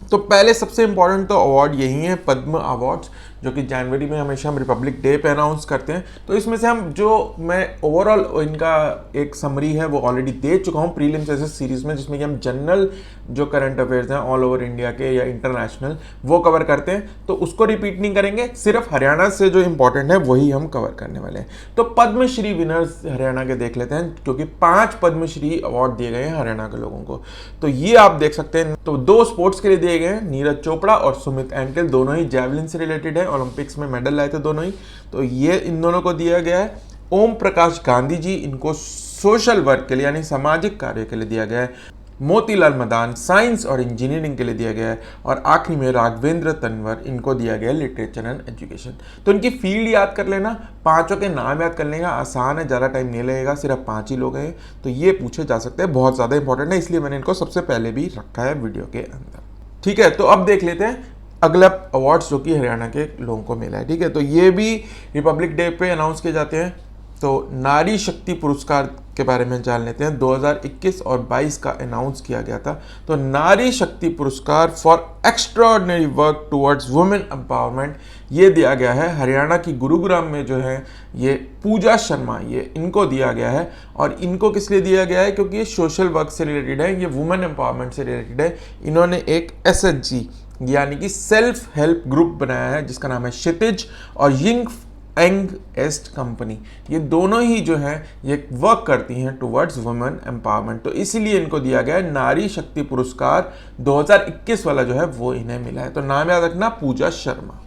तो पहले सबसे इंपॉर्टेंट तो अवार्ड यही है, पद्म अवार्ड्स, जो कि जनवरी में हमेशा हम रिपब्लिक डे पे अनाउंस करते हैं। तो इसमें से हम जो मैं ओवरऑल इनका एक समरी है वो ऑलरेडी दे चुका हूँ प्रीलिम्स ऐसे सीरीज में, जिसमें कि हम जनरल जो करंट अफेयर्स हैं ऑल ओवर इंडिया के या इंटरनेशनल वो कवर करते हैं, तो उसको रिपीट नहीं करेंगे, सिर्फ हरियाणा से जो इंपॉर्टेंट है वही हम कवर करने वाले हैं। तो पद्मश्री विनर्स हरियाणा के देख लेते हैं, क्योंकि 5 पद्मश्री अवार्ड दिए गए हैं हरियाणा के लोगों को। तो ये आप देख सकते हैं। तो 2 स्पोर्ट्स के लिए दिए गए हैं, नीरज चोपड़ा और सुमित एंटिल, दोनों ही जैवलिन से रिलेटेड है, ओलंपिक्स में मेडल लाए थे दोनों ही, तो ये इन दोनों को दिया गया है। ओम प्रकाश गांधी जी, इनको सोशल वर्क के लिए यानी सामाजिक कार्य के लिए दिया गया है। मोतीलाल मदान साइंस और इंजीनियरिंग के लिए दिया गया है। और आखिरी में राघवेंद्र तंवर, इनको दिया गया है लिटरेचर एंड एजुकेशन। तो इनकी फील्ड याद कर लेना, 5 के नाम याद कर लेगा, आसान है, ज़्यादा टाइम नहीं लगेगा, सिर्फ 5 ही लोग हैं, तो ये पूछे जा सकते हैं, बहुत ज़्यादा इंपॉर्टेंट है, इसलिए मैंने इनको सबसे पहले भी रखा है वीडियो के अंदर। ठीक है, तो अब देख लेते हैं अगला अवार्ड्स जो कि हरियाणा के लोगों को मिला है। ठीक है, तो ये भी रिपब्लिक डे पे अनाउंस किए जाते हैं। तो नारी शक्ति पुरस्कार के बारे में जान लेते हैं। 2021 और 22 का अनाउंस किया गया था। तो नारी शक्ति पुरस्कार for extraordinary work towards women empowerment, ये दिया गया है हरियाणा की गुरुग्राम में जो है ये पूजा शर्मा, ये इनको दिया गया है। और इनको किस लिए दिया गया है, क्योंकि ये सोशल वर्क से रिलेटेड है, ये वुमेन एम्पावरमेंट से रिलेटेड है। इन्होंने एक SHG यानी कि सेल्फ हेल्प ग्रुप बनाया है, जिसका नाम है क्षितिज और यंग एस्ट कंपनी, ये दोनों ही जो है ये वर्क करती हैं टुवर्ड्स वुमेन एम्पावरमेंट। तो इसीलिए इनको दिया गया है नारी शक्ति पुरस्कार। 2021 वाला जो है वो इन्हें मिला है। तो नाम याद रखना, पूजा शर्मा।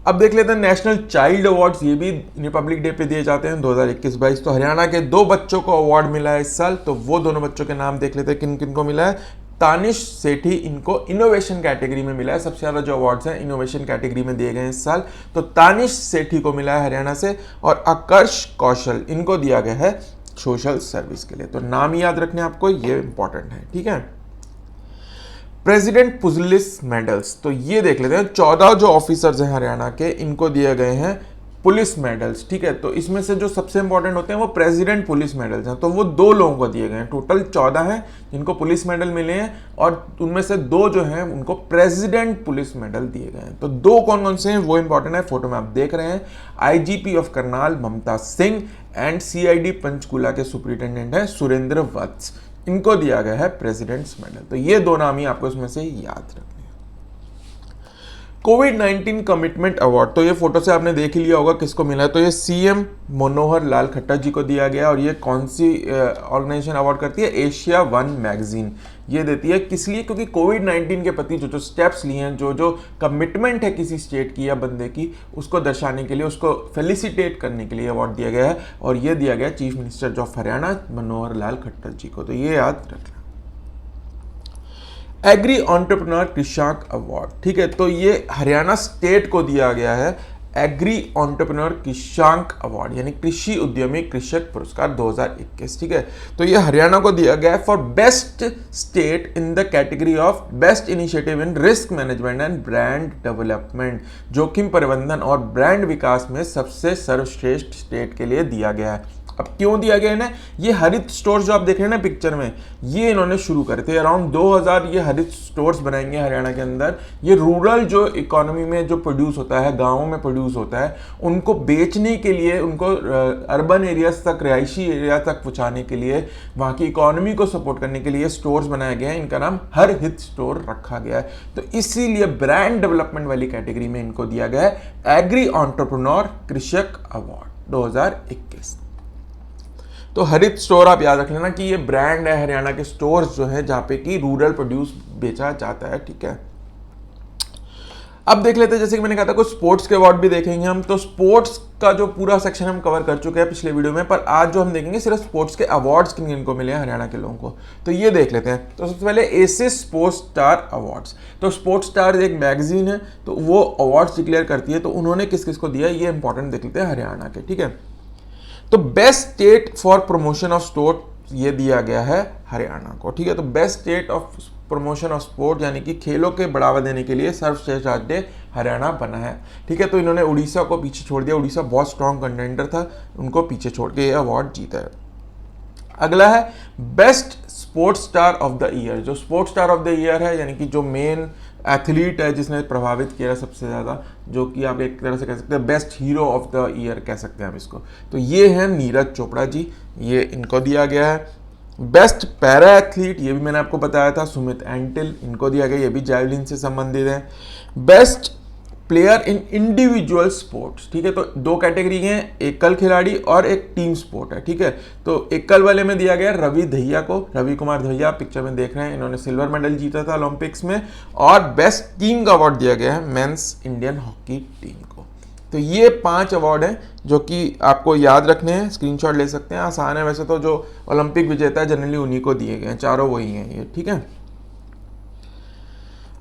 अब देख लेते हैं नेशनल चाइल्ड अवार्ड्स, ये भी रिपब्लिक डे पे दिए जाते हैं 2021-22। तो हरियाणा के 2 बच्चों को अवार्ड मिला है इस साल, तो वो दोनों बच्चों के नाम देख लेते हैं किन किन को मिला है। तानिश सेठी, इनको इनोवेशन कैटेगरी में मिला है, सबसे ज़्यादा जो अवार्ड्स हैं इनोवेशन कैटेगरी में दिए गए हैं इस साल, तो तानिश सेठी को मिला है हरियाणा से। और आकर्ष कौशल, इनको दिया गया है सोशल सर्विस के लिए। तो नाम याद रखने आपको, ये इंपॉर्टेंट है। ठीक है, प्रेसिडेंट पुलिस मेडल्स, तो ये देख लेते हैं। 14 जो ऑफिसर्स हैं हरियाणा के, इनको दिए गए हैं पुलिस मेडल्स। ठीक है, तो इसमें से जो सबसे इंपॉर्टेंट होते हैं वो प्रेसिडेंट पुलिस मेडल्स हैं, तो वो 2 लोगों को दिए गए हैं। टोटल 14 हैं जिनको पुलिस मेडल मिले हैं, और उनमें से 2 जो हैं उनको प्रेसिडेंट पुलिस मेडल दिए गए हैं। तो 2 कौन कौन से हैं वो इंपॉर्टेंट है, फोटो में आप देख रहे हैं। IGP of Karnal Mamta Singh and CID Panchkula के सुपरिटेंडेंट है सुरेंद्र वत्स, इनको दिया गया है प्रेसिडेंट्स मेडल। तो ये 2 नाम ही आपको इसमें से याद रखने हैं। कोविड-19 कमिटमेंट अवार्ड, तो ये फोटो से आपने देख ही लिया होगा किसको मिला है। तो ये CM मनोहर लाल खट्टर जी को दिया गया। और ये कौन सी ऑर्गेनाइजेशन अवार्ड करती है, एशिया वन मैगजीन ये देती है। किस लिए, क्योंकि कोविड-19 के प्रति जो स्टेप्स लिए हैं, जो कमिटमेंट है किसी स्टेट की या बंदे की, उसको दर्शाने के लिए, उसको फेलिसिटेट करने के लिए अवार्ड दिया गया है। और ये दिया गया chief minister of Haryana Manohar Lal Khattar जी को, तो ये याद रखना। एग्री एंटरप्रेन्योर कृषक अवार्ड, ठीक है, तो ये हरियाणा स्टेट को दिया गया है एग्री एंटरप्रेन्योर कृषक अवार्ड, यानी कृषि उद्यमी कृषक पुरस्कार 2021। ठीक है, तो ये हरियाणा को दिया गया है for best state in the category of best initiative in risk management and brand development, जोखिम प्रबंधन और ब्रांड विकास में सबसे सर्वश्रेष्ठ स्टेट के लिए दिया गया है। अब क्यों दिया गया है ना, ये हरित स्टोर्स जो आप देख रहे हैं ना पिक्चर में, ये इन्होंने शुरू करे थे। अराउंड 2000 ये हरित स्टोर्स बनाएंगे हरियाणा के अंदर। ये रूरल जो इकोनॉमी में जो प्रोड्यूस होता है, गाँवों में प्रोड्यूस होता है, उनको बेचने के लिए, उनको अर्बन एरियाज तक, रिहायशी एरिया तक पहुँचाने के लिए, वहाँ की इकोनॉमी को सपोर्ट करने के लिए स्टोर्स बनाए गए हैं। इनका नाम हर हित स्टोर रखा गया है। तो इसीलिए ब्रांड डेवलपमेंट वाली कैटेगरी में इनको दिया गया है एग्री एंटरप्रेन्योर कृषक अवार्ड 2021। तो हरित स्टोर आप याद रख लेना कि ये ब्रांड है हरियाणा के स्टोर्स जो है जहाँ पे कि रूरल प्रोड्यूस बेचा जाता है, ठीक है। अब देख लेते हैं, जैसे कि मैंने कहा था कुछ स्पोर्ट्स के अवार्ड भी देखेंगे हम। तो स्पोर्ट्स का जो पूरा सेक्शन हम कवर कर चुके हैं पिछले वीडियो में, पर आज जो हम देखेंगे सिर्फ स्पोर्ट्स के अवार्ड्स किन किन को मिले हैं हरियाणा के लोगों को, तो ये देख लेते हैं। तो सबसे पहले एसिस स्पोर्ट्स स्टार अवार्ड्स। तो स्पोर्ट्स स्टार एक मैगजीन है, तो वो अवार्ड्स डिक्लेयर करती है, तो उन्होंने किस किस को दिया ये इंपॉर्टेंट देख लेते हैं हरियाणा के, ठीक है। तो best state for promotion of sport ये दिया गया है हरियाणा को, ठीक है। तो best state of promotion of sport यानी कि खेलों के बढ़ावा देने के लिए सर्वश्रेष्ठ राज्य हरियाणा बना है, ठीक है। तो इन्होंने उड़ीसा को पीछे छोड़ दिया, उड़ीसा बहुत स्ट्रॉन्ग कंटेंडर था, उनको पीछे छोड़ के ये अवार्ड जीता है। अगला है best sports star of the year. जो sports star of the year है यानी कि जो मेन एथलीट है जिसने प्रभावित किया सबसे ज़्यादा, जो कि आप एक तरह से कह सकते हैं best hero of the year कह सकते हैं हम इसको, तो ये है नीरज चोपड़ा जी, ये इनको दिया गया है। बेस्ट पैरा एथलीट ये भी मैंने आपको बताया था, सुमित एंटिल, इनको दिया गया, ये भी जैवलिन से संबंधित है। Best player in individual sports, ठीक है। तो दो कैटेगरी हैं, एकल खिलाड़ी और एक टीम स्पोर्ट है, ठीक है। तो एकल वाले में दिया गया रवि दहिया को, रवि कुमार दहिया पिक्चर में देख रहे हैं, इन्होंने सिल्वर मेडल जीता था ओलंपिक्स में। और बेस्ट टीम का अवार्ड दिया गया है मेंस इंडियन हॉकी टीम को। तो ये 5 अवार्ड हैं जो कि आपको याद रखने हैं, स्क्रीनशॉट ले सकते हैं, आसान है वैसे तो। जो ओलंपिक विजेता है जनरली उन्हीं को दिए गए हैं, चारों वही हैं ये, ठीक है।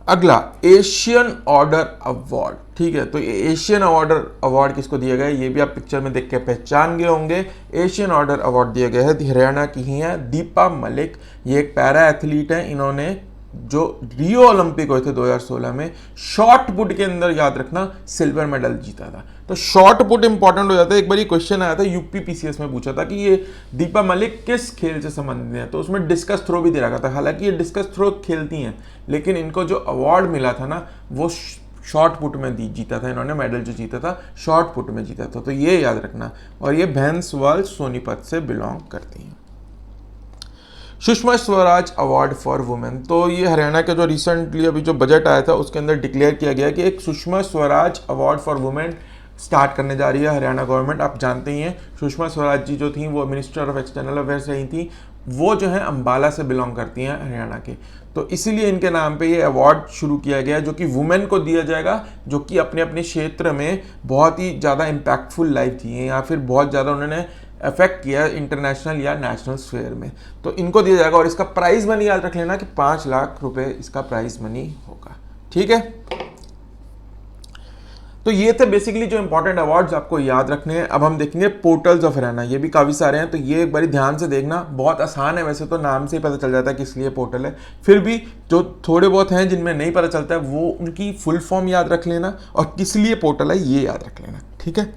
अगला एशियन ऑर्डर अवार्ड, ठीक है। तो ये एशियन ऑर्डर अवार्ड किसको दिया गया है ये भी आप पिक्चर में देख के पहचान गए होंगे। एशियन ऑर्डर अवार्ड दिया गया है, हरियाणा की ही है दीपा मलिक, ये एक पैरा एथलीट है, इन्होंने जो रियो ओलंपिक हुए थे 2016 में शॉर्ट पुट के अंदर याद रखना सिल्वर मेडल जीता था। तो शॉर्ट पुट इंपॉर्टेंट हो जाता है। एक बार ये क्वेश्चन आया था यूपी पीसीएस में, पूछा था कि ये दीपा मलिक किस खेल से संबंधित है, तो उसमें डिस्कस थ्रो भी दे रखा था। हालांकि ये डिस्कस थ्रो खेलती हैं, लेकिन इनको जो अवार्ड मिला था ना वो शॉर्ट पुट में जीता था, इन्होंने मेडल जो जीता था शॉर्ट पुट में जीता था, तो ये याद रखना। और ये भैंसवाल सोनीपत से बिलोंग करती हैं। Sushma Swaraj award for women, तो ये हरियाणा के जो रिसेंटली अभी जो बजट आया था उसके अंदर डिक्लेयर किया गया कि एक Sushma Swaraj award for women start करने जा रही है हरियाणा गवर्नमेंट। आप जानते ही हैं सुषमा स्वराज जी जो थी वो मिनिस्टर ऑफ एक्सटर्नल अफेयर्स रही थी, वो जो है अंबाला से बिलोंग करती हैं हरियाणा के, तो इसीलिए इनके नाम पे ये अवार्ड शुरू किया गया जो कि वुमेन को दिया जाएगा जो कि अपने अपने क्षेत्र में बहुत ही ज़्यादा इम्पैक्टफुल लाइफ जी है या फिर बहुत ज़्यादा उन्होंने अफेक्ट किया इंटरनेशनल या नेशनल स्फेयर में, तो इनको दिया जाएगा। और इसका प्राइज मनी याद रख लेना कि 5 लाख रुपए इसका प्राइज मनी होगा, ठीक है। तो ये थे बेसिकली जो इंपॉर्टेंट अवार्ड्स आपको याद रखने हैं। अब हम देखेंगे पोर्टल्स ऑफ हरियाणा, ये भी काफ़ी सारे हैं, तो ये एक बारी ध्यान से देखना, बहुत आसान है वैसे तो, नाम से ही पता चल जाता है किस लिए पोर्टल है, फिर भी जो थोड़े बहुत हैं जिनमें नहीं पता चलता है वो उनकी फुल फॉर्म याद रख लेना और किस लिए पोर्टल है ये याद रख लेना, ठीक है।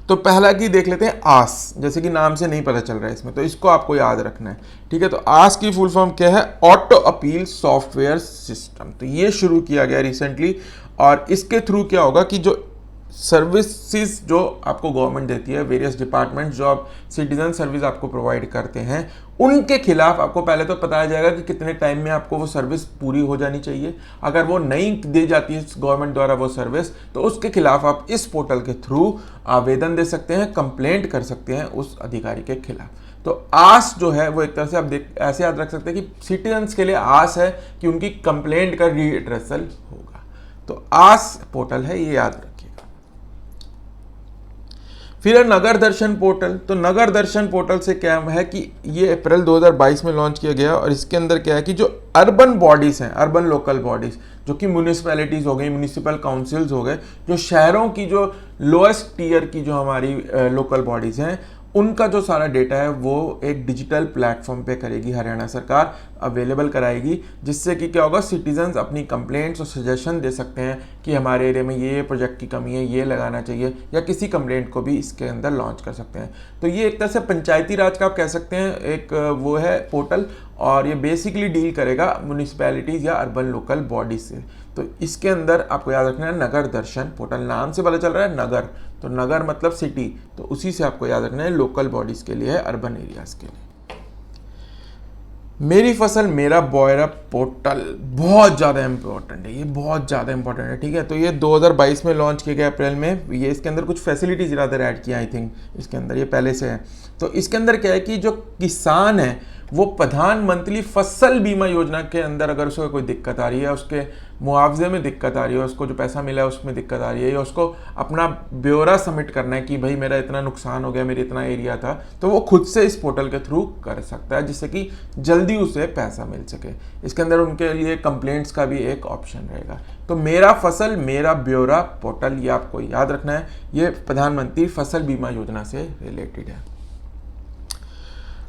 तो पहला की देख लेते हैं आस, जैसे कि नाम से नहीं पता चल रहा है इसमें, तो इसको आपको याद रखना है, ठीक है। तो आस की फुल फॉर्म क्या है, ऑटो अपील सॉफ्टवेयर सिस्टम। तो ये शुरू किया गया रिसेंटली और इसके थ्रू क्या होगा कि जो सर्विसेज जो आपको गवर्नमेंट देती है, वेरियस डिपार्टमेंट जो आप सिटीजन सर्विस आपको प्रोवाइड करते हैं, उनके खिलाफ आपको पहले तो बताया जाएगा कि कितने टाइम में आपको वो सर्विस पूरी हो जानी चाहिए। अगर वो नहीं दी जाती है गवर्नमेंट द्वारा वो सर्विस, तो उसके खिलाफ आप इस पोर्टल के थ्रू आवेदन दे सकते हैं, कंप्लेंट कर सकते हैं उस अधिकारी के खिलाफ। तो आस जो है वो एक तरह से आप ऐसे याद रख सकते हैं कि सिटीजन्स के लिए आस है कि उनकी कंप्लेंट का रीएड्रेसल होगा। तो आस पोर्टल है, ये याद रखिएगा। फिर है नगर दर्शन पोर्टल। तो नगर दर्शन पोर्टल से क्या है कि ये अप्रैल 2022 में लॉन्च किया गया और इसके अंदर क्या है कि जो अर्बन बॉडीज़ हैं, अर्बन लोकल बॉडीज़ जो कि म्यूनिसिपैलिटीज़ हो गई, म्यूनिसिपल काउंसिल्स हो गए, जो शहरों की जो लोएस्ट टीयर की जो हमारी लोकल बॉडीज़ हैं, उनका जो सारा डेटा है वो एक डिजिटल प्लेटफॉर्म पे करेगी हरियाणा सरकार, अवेलेबल कराएगी, जिससे कि क्या होगा, सिटीजन्स अपनी कंप्लेंट्स और सजेशन दे सकते हैं कि हमारे एरिया में ये प्रोजेक्ट की कमी है, ये लगाना चाहिए, या किसी कंप्लेंट को भी इसके अंदर लॉन्च कर सकते हैं। तो ये एक तरह से पंचायती राज का आप कह सकते हैं एक वो है पोर्टल, और ये बेसिकली डील करेगा म्यूनिसिपैलिटीज़ या अर्बन लोकल बॉडीज से। तो इसके अंदर आपको याद रखना है नगर दर्शन पोर्टल, नाम से पता चल रहा है नगर, तो नगर मतलब सिटी, तो उसी से आपको याद रखना है लोकल बॉडीज़ के लिए है, अर्बन एरियाज़ के लिए। मेरी फसल मेरा बॉयरा पोर्टल बहुत ज़्यादा इम्पोर्टेंट है, ये बहुत ज़्यादा इंपॉर्टेंट है। ठीक है, तो ये 2022 में लॉन्च किया गया अप्रैल में। ये इसके अंदर कुछ फैसिलिटीज़ ज़्यादा ऐड किया आई थिंक इसके अंदर, ये पहले से है। तो इसके अंदर क्या है कि जो किसान है वो प्रधानमंत्री फसल बीमा योजना के अंदर अगर उसको कोई दिक्कत आ रही है, उसके मुआवजे में दिक्कत आ रही है, उसको जो पैसा मिला है उसमें दिक्कत आ रही है, या उसको अपना ब्यौरा सबमिट करना है कि भाई मेरा इतना नुकसान हो गया, मेरा इतना एरिया था, तो वो खुद से इस पोर्टल के थ्रू कर सकता है, जिससे कि जल्दी उसे पैसा मिल सके। इसके अंदर उनके लिए कंप्लेंट्स का भी एक ऑप्शन रहेगा। तो मेरा फसल मेरा ब्यौरा पोर्टल, ये आपको याद रखना है, ये प्रधानमंत्री फसल बीमा योजना से रिलेटेड है।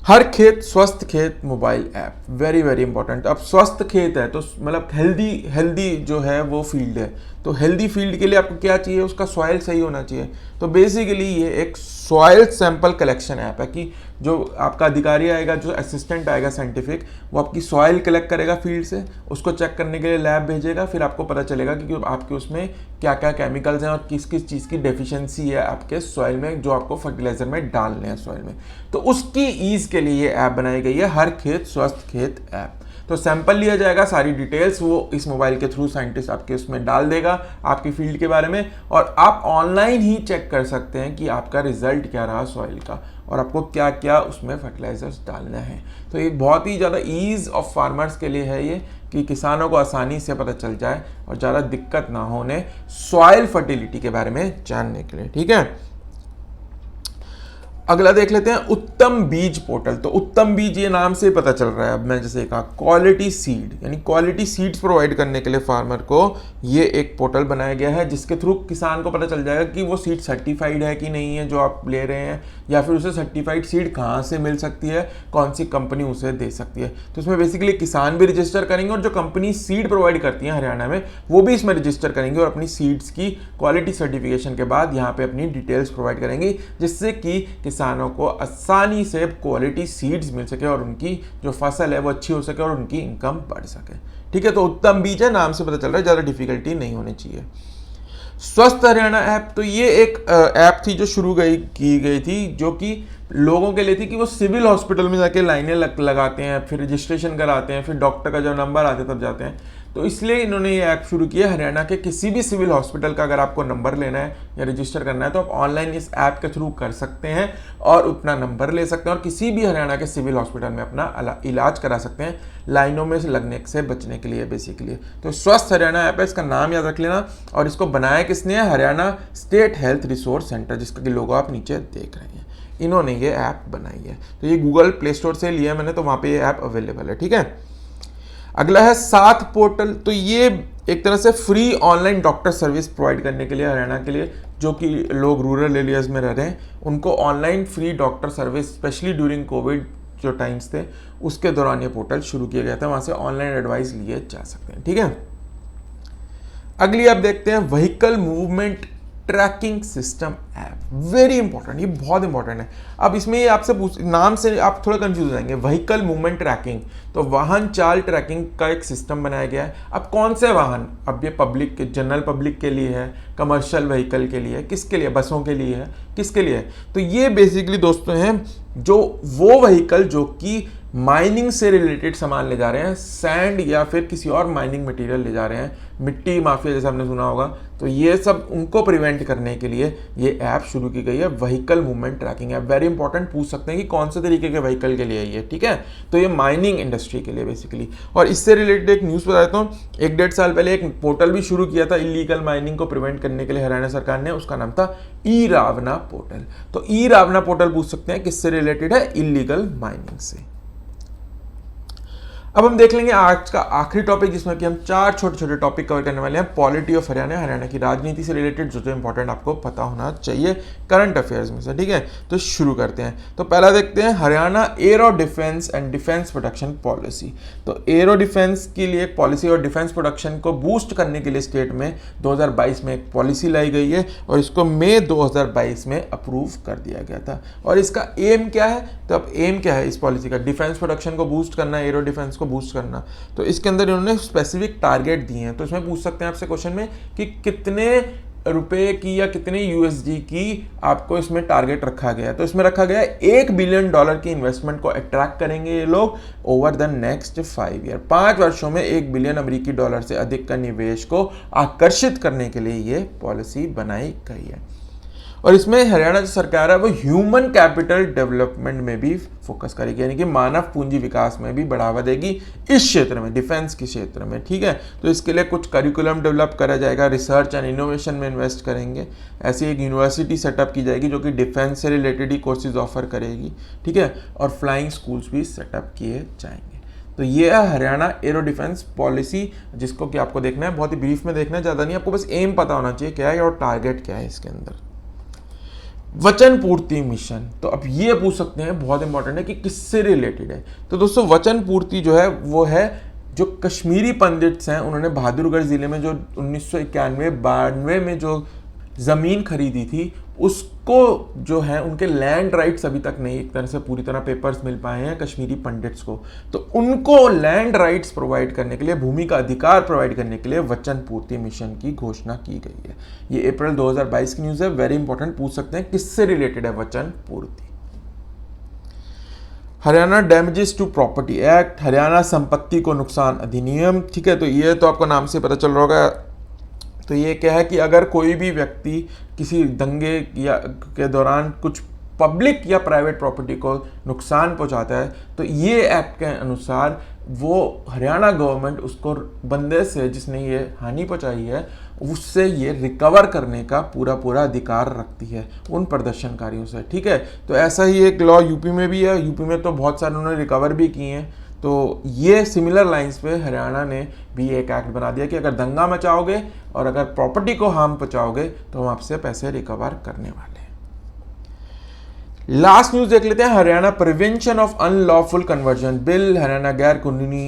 हर खेत स्वस्थ खेत mobile app, very very important. अब स्वस्थ खेत है तो मतलब हेल्दी जो है वो फील्ड है, तो हेल्दी फील्ड के लिए आपको क्या चाहिए, उसका सॉइल सही होना चाहिए। तो बेसिकली ये एक सॉइल सैंपल कलेक्शन ऐप है कि जो आपका अधिकारी आएगा, जो असिस्टेंट आएगा साइंटिफिक, वो आपकी सॉइल कलेक्ट करेगा फील्ड से, उसको चेक करने के लिए लैब भेजेगा, फिर आपको पता चलेगा कि आपके उसमें क्या क्या केमिकल्स हैं और किस किस चीज़ की डेफिशिएंसी है आपके सॉइल में, जो आपको फर्टिलाइजर में डालने हैं सॉइल में। तो उसकी ईज के लिए ये ऐप बनाई गई है, हर खेत स्वस्थ खेत ऐप। तो सैंपल लिया जाएगा, सारी डिटेल्स वो इस मोबाइल के थ्रू साइंटिस्ट आपके उसमें डाल देगा आपकी फील्ड के बारे में, और आप ऑनलाइन ही चेक कर सकते हैं कि आपका रिजल्ट क्या रहा सॉइल का, और आपको क्या क्या उसमें फर्टिलाइजर्स डालना है। तो ये बहुत ही ज़्यादा ईज ऑफ फार्मर्स के लिए है ये, कि किसानों को आसानी से पता चल जाए और ज़्यादा दिक्कत ना होने सॉइल फर्टिलिटी के बारे में जानने के लिए। ठीक है, अगला देख लेते हैं उत्तम बीज पोर्टल। तो उत्तम बीज, ये नाम से पता चल रहा है, अब मैं जैसे कहा क्वालिटी सीड, यानी क्वालिटी सीड्स प्रोवाइड करने के लिए फार्मर को ये एक पोर्टल बनाया गया है, जिसके थ्रू किसान को पता चल जाएगा कि वो सीड सर्टिफाइड है कि नहीं है जो आप ले रहे हैं, या फिर उसे सर्टिफाइड सीड कहाँ से मिल सकती है, कौन सी कंपनी उसे दे सकती है। तो इसमें बेसिकली किसान भी रजिस्टर करेंगे और जो कंपनी सीड प्रोवाइड करती है हरियाणा में, वो भी इसमें रजिस्टर करेंगे और अपनी सीड्स की क्वालिटी सर्टिफिकेशन के बाद यहाँ पे अपनी डिटेल्स प्रोवाइड करेंगे, जिससे कि किसानों को आसानी से क्वालिटी सीड्स मिल सके और उनकी जो फसल है वो अच्छी हो सके और उनकी इनकम बढ़ सके। ठीक है, तो उत्तम बीज है, नाम से पता चल रहा है, ज़्यादा डिफिकल्टी नहीं होनी चाहिए। स्वस्थ हरियाणा ऐप, तो ये एक ऐप थी जो शुरू की गई थी, जो कि लोगों के लिए थी कि वो सिविल हॉस्पिटल में जाके लाइनें लगाते हैं, फिर रजिस्ट्रेशन कराते हैं, फिर डॉक्टर का जब नंबर आते तब जाते हैं। तो इसलिए इन्होंने ये ऐप शुरू किया। हरियाणा के किसी भी सिविल हॉस्पिटल का अगर आपको नंबर लेना है या रजिस्टर करना है, तो आप ऑनलाइन इस ऐप के थ्रू कर सकते हैं और अपना नंबर ले सकते हैं और किसी भी हरियाणा के सिविल हॉस्पिटल में अपना इलाज करा सकते हैं, लाइनों में से लगने से बचने के लिए बेसिकली। तो स्वस्थ हरियाणा ऐप है, इसका नाम याद रख लेना। और इसको बनाया किसने है, Haryana state health resource centre, जिसका कि लोगो आप नीचे देख रहे हैं, इन्होंने ये ऐप बनाई है। तो ये गूगल प्ले स्टोर से लिया मैंने, तो वहाँ पे ये ऐप अवेलेबल है। ठीक है, अगला है साथ पोर्टल। तो ये एक तरह से free online doctor service provide करने के लिए हरियाणा के लिए, जो कि लोग रूरल एरियाज में रह रहे हैं, उनको online free doctor service, specially during Covid जो टाइम्स थे उसके दौरान ये पोर्टल शुरू किया गया था, वहाँ से ऑनलाइन एडवाइस लिए जा सकते हैं। ठीक है, अगली आप देखते हैं vehicle movement tracking system app, very important, ये बहुत इंपॉर्टेंट है। अब इसमें ये आपसे नाम से आप थोड़ा कंफ्यूज हो जाएंगे, व्हीकल मूवमेंट ट्रैकिंग, तो वाहन चाल ट्रैकिंग का एक सिस्टम बनाया गया है। अब कौन से वाहन, अब ये पब्लिक के, जनरल पब्लिक के लिए है, कमर्शियल व्हीकल के लिए, किसके लिए, बसों के लिए है, किसके लिए है, तो ये बेसिकली दोस्तों हैं जो वो व्हीकल जो कि माइनिंग से रिलेटेड सामान ले जा रहे हैं, सैंड या फिर किसी और माइनिंग मटेरियल ले जा रहे हैं, मिट्टी माफिया जैसे आपने सुना होगा, तो ये सब उनको प्रिवेंट करने के लिए ये ऐप शुरू की गई है, vehicle movement tracking app. Very important, पूछ सकते हैं कि कौन से तरीके के व्हीकल के लिए है ये। ठीक है, तो ये माइनिंग इंडस्ट्री के लिए बेसिकली। और इससे रिलेटेड एक न्यूज़ बता देता हूँ, 1-1.5 साल पहले एक पोर्टल भी शुरू किया था इलीगल माइनिंग को प्रिवेंट करने के लिए हरियाणा सरकार ने, उसका नाम था ई रावना पोर्टल। तो ई रावना पोर्टल पूछ सकते हैं किससे रिलेटेड है, इलीगल माइनिंग से। अब हम देख लेंगे आज का आखिरी टॉपिक, जिसमें कि हम 4 छोटे छोटे टॉपिक कवर करने वाले हैं। पॉलिटी ऑफ हरियाणा, हरियाणा की राजनीति से रिलेटेड जो जो इंपॉर्टेंट आपको पता होना चाहिए करंट अफेयर्स में से। ठीक है, तो शुरू करते हैं। तो पहला देखते हैं Haryana arrow defence and defence production policy. तो एरो डिफेंस के लिए एक पॉलिसी और डिफेंस प्रोडक्शन को बूस्ट करने के लिए स्टेट में 2022 में एक पॉलिसी लाई गई है और इसको मई 2022 में अप्रूव कर दिया गया था। और इसका एम क्या है, तो अब एम क्या है इस पॉलिसी का, डिफेंस प्रोडक्शन को बूस्ट करना, एरो डिफेंस को बूस्ट करना। तो इसके अंदर इन्होंने स्पेसिफिक टारगेट दिए हैं। तो इसमें पूछ सकते हैं आपसे क्वेश्चन में कि कितने रुपए की या कितने यूएसडी की आपको इसमें टारगेट रखा गया है। तो इसमें रखा गया है $1 बिलियन की इन्वेस्टमेंट को अट्रैक्ट करेंगे ये लोग ओवर द नेक्स्ट 5 ईयर। 5 वर्षों में $1 बिलियन अमेरिकी डॉलर से अधिक का निवेश को आकर्षित करने के लिए ये पॉलिसी बनाई गई है। और इसमें हरियाणा जो सरकार है वो ह्यूमन कैपिटल डेवलपमेंट में भी फोकस करेगी, यानी कि मानव पूंजी विकास में भी बढ़ावा देगी इस क्षेत्र में, डिफेंस के क्षेत्र में। ठीक है, तो इसके लिए कुछ करिकुलम डेवलप करा जाएगा, रिसर्च एंड इनोवेशन में इन्वेस्ट करेंगे। ऐसी एक यूनिवर्सिटी सेटअप की जाएगी जो कि डिफेंस से रिलेटेड ही कोर्सेज ऑफर करेगी। ठीक है, और फ्लाइंग स्कूल्स भी सेटअप किए जाएंगे। तो ये है हरियाणा एरो डिफेंस पॉलिसी, जिसको कि आपको देखना है, बहुत ही ब्रीफ में देखना है, ज़्यादा नहीं, आपको बस एम पता होना चाहिए क्या है और टारगेट क्या है इसके अंदर। वचन पूर्ति मिशन, तो अब ये पूछ सकते हैं, बहुत इंपॉर्टेंट है कि किससे रिलेटेड है। तो दोस्तों वचन पूर्ति जो है वो है जो कश्मीरी पंडित्स हैं, उन्होंने बहादुरगढ़ जिले में जो 1991-92 में जो ज़मीन खरीदी थी, उसको जो है उनके लैंड राइट्स अभी तक नहीं एक तरह से पूरी तरह पेपर्स मिल पाए हैं कश्मीरी पंडित्स को। तो उनको लैंड राइट्स प्रोवाइड करने के लिए, भूमि का अधिकार प्रोवाइड करने के लिए वचन पूर्ति मिशन की घोषणा की गई है। ये अप्रैल 2022 की न्यूज़ है, वेरी इंपॉर्टेंट, पूछ सकते हैं किससे रिलेटेड है वचन पूर्ति। Haryana damages to property act, Haryana संपत्ति को नुकसान अधिनियम। ठीक है, तो ये तो आपको नाम से पता चल रहा होगा। तो ये क्या है कि अगर कोई भी व्यक्ति किसी दंगे या के दौरान कुछ पब्लिक या प्राइवेट प्रॉपर्टी को नुकसान पहुंचाता है, तो ये एक्ट के अनुसार वो हरियाणा गवर्नमेंट उसको बंदे से, जिसने ये हानि पहुंचाई है, उससे ये रिकवर करने का पूरा अधिकार रखती है उन प्रदर्शनकारियों से। ठीक है, तो ऐसा ही एक लॉ यूपी में भी है। यूपी में तो बहुत सारे उन्होंने रिकवर भी किए हैं। तो ये सिमिलर लाइंस पे हरियाणा ने भी एक एक्ट बना दिया कि अगर दंगा मचाओगे और अगर प्रॉपर्टी को हार्म पहुंचाओगे तो हम आपसे पैसे रिकवर करने वाले हैं। लास्ट न्यूज देख लेते हैं, Haryana prevention of unlawful conversion bill, Haryana गैर कानूनी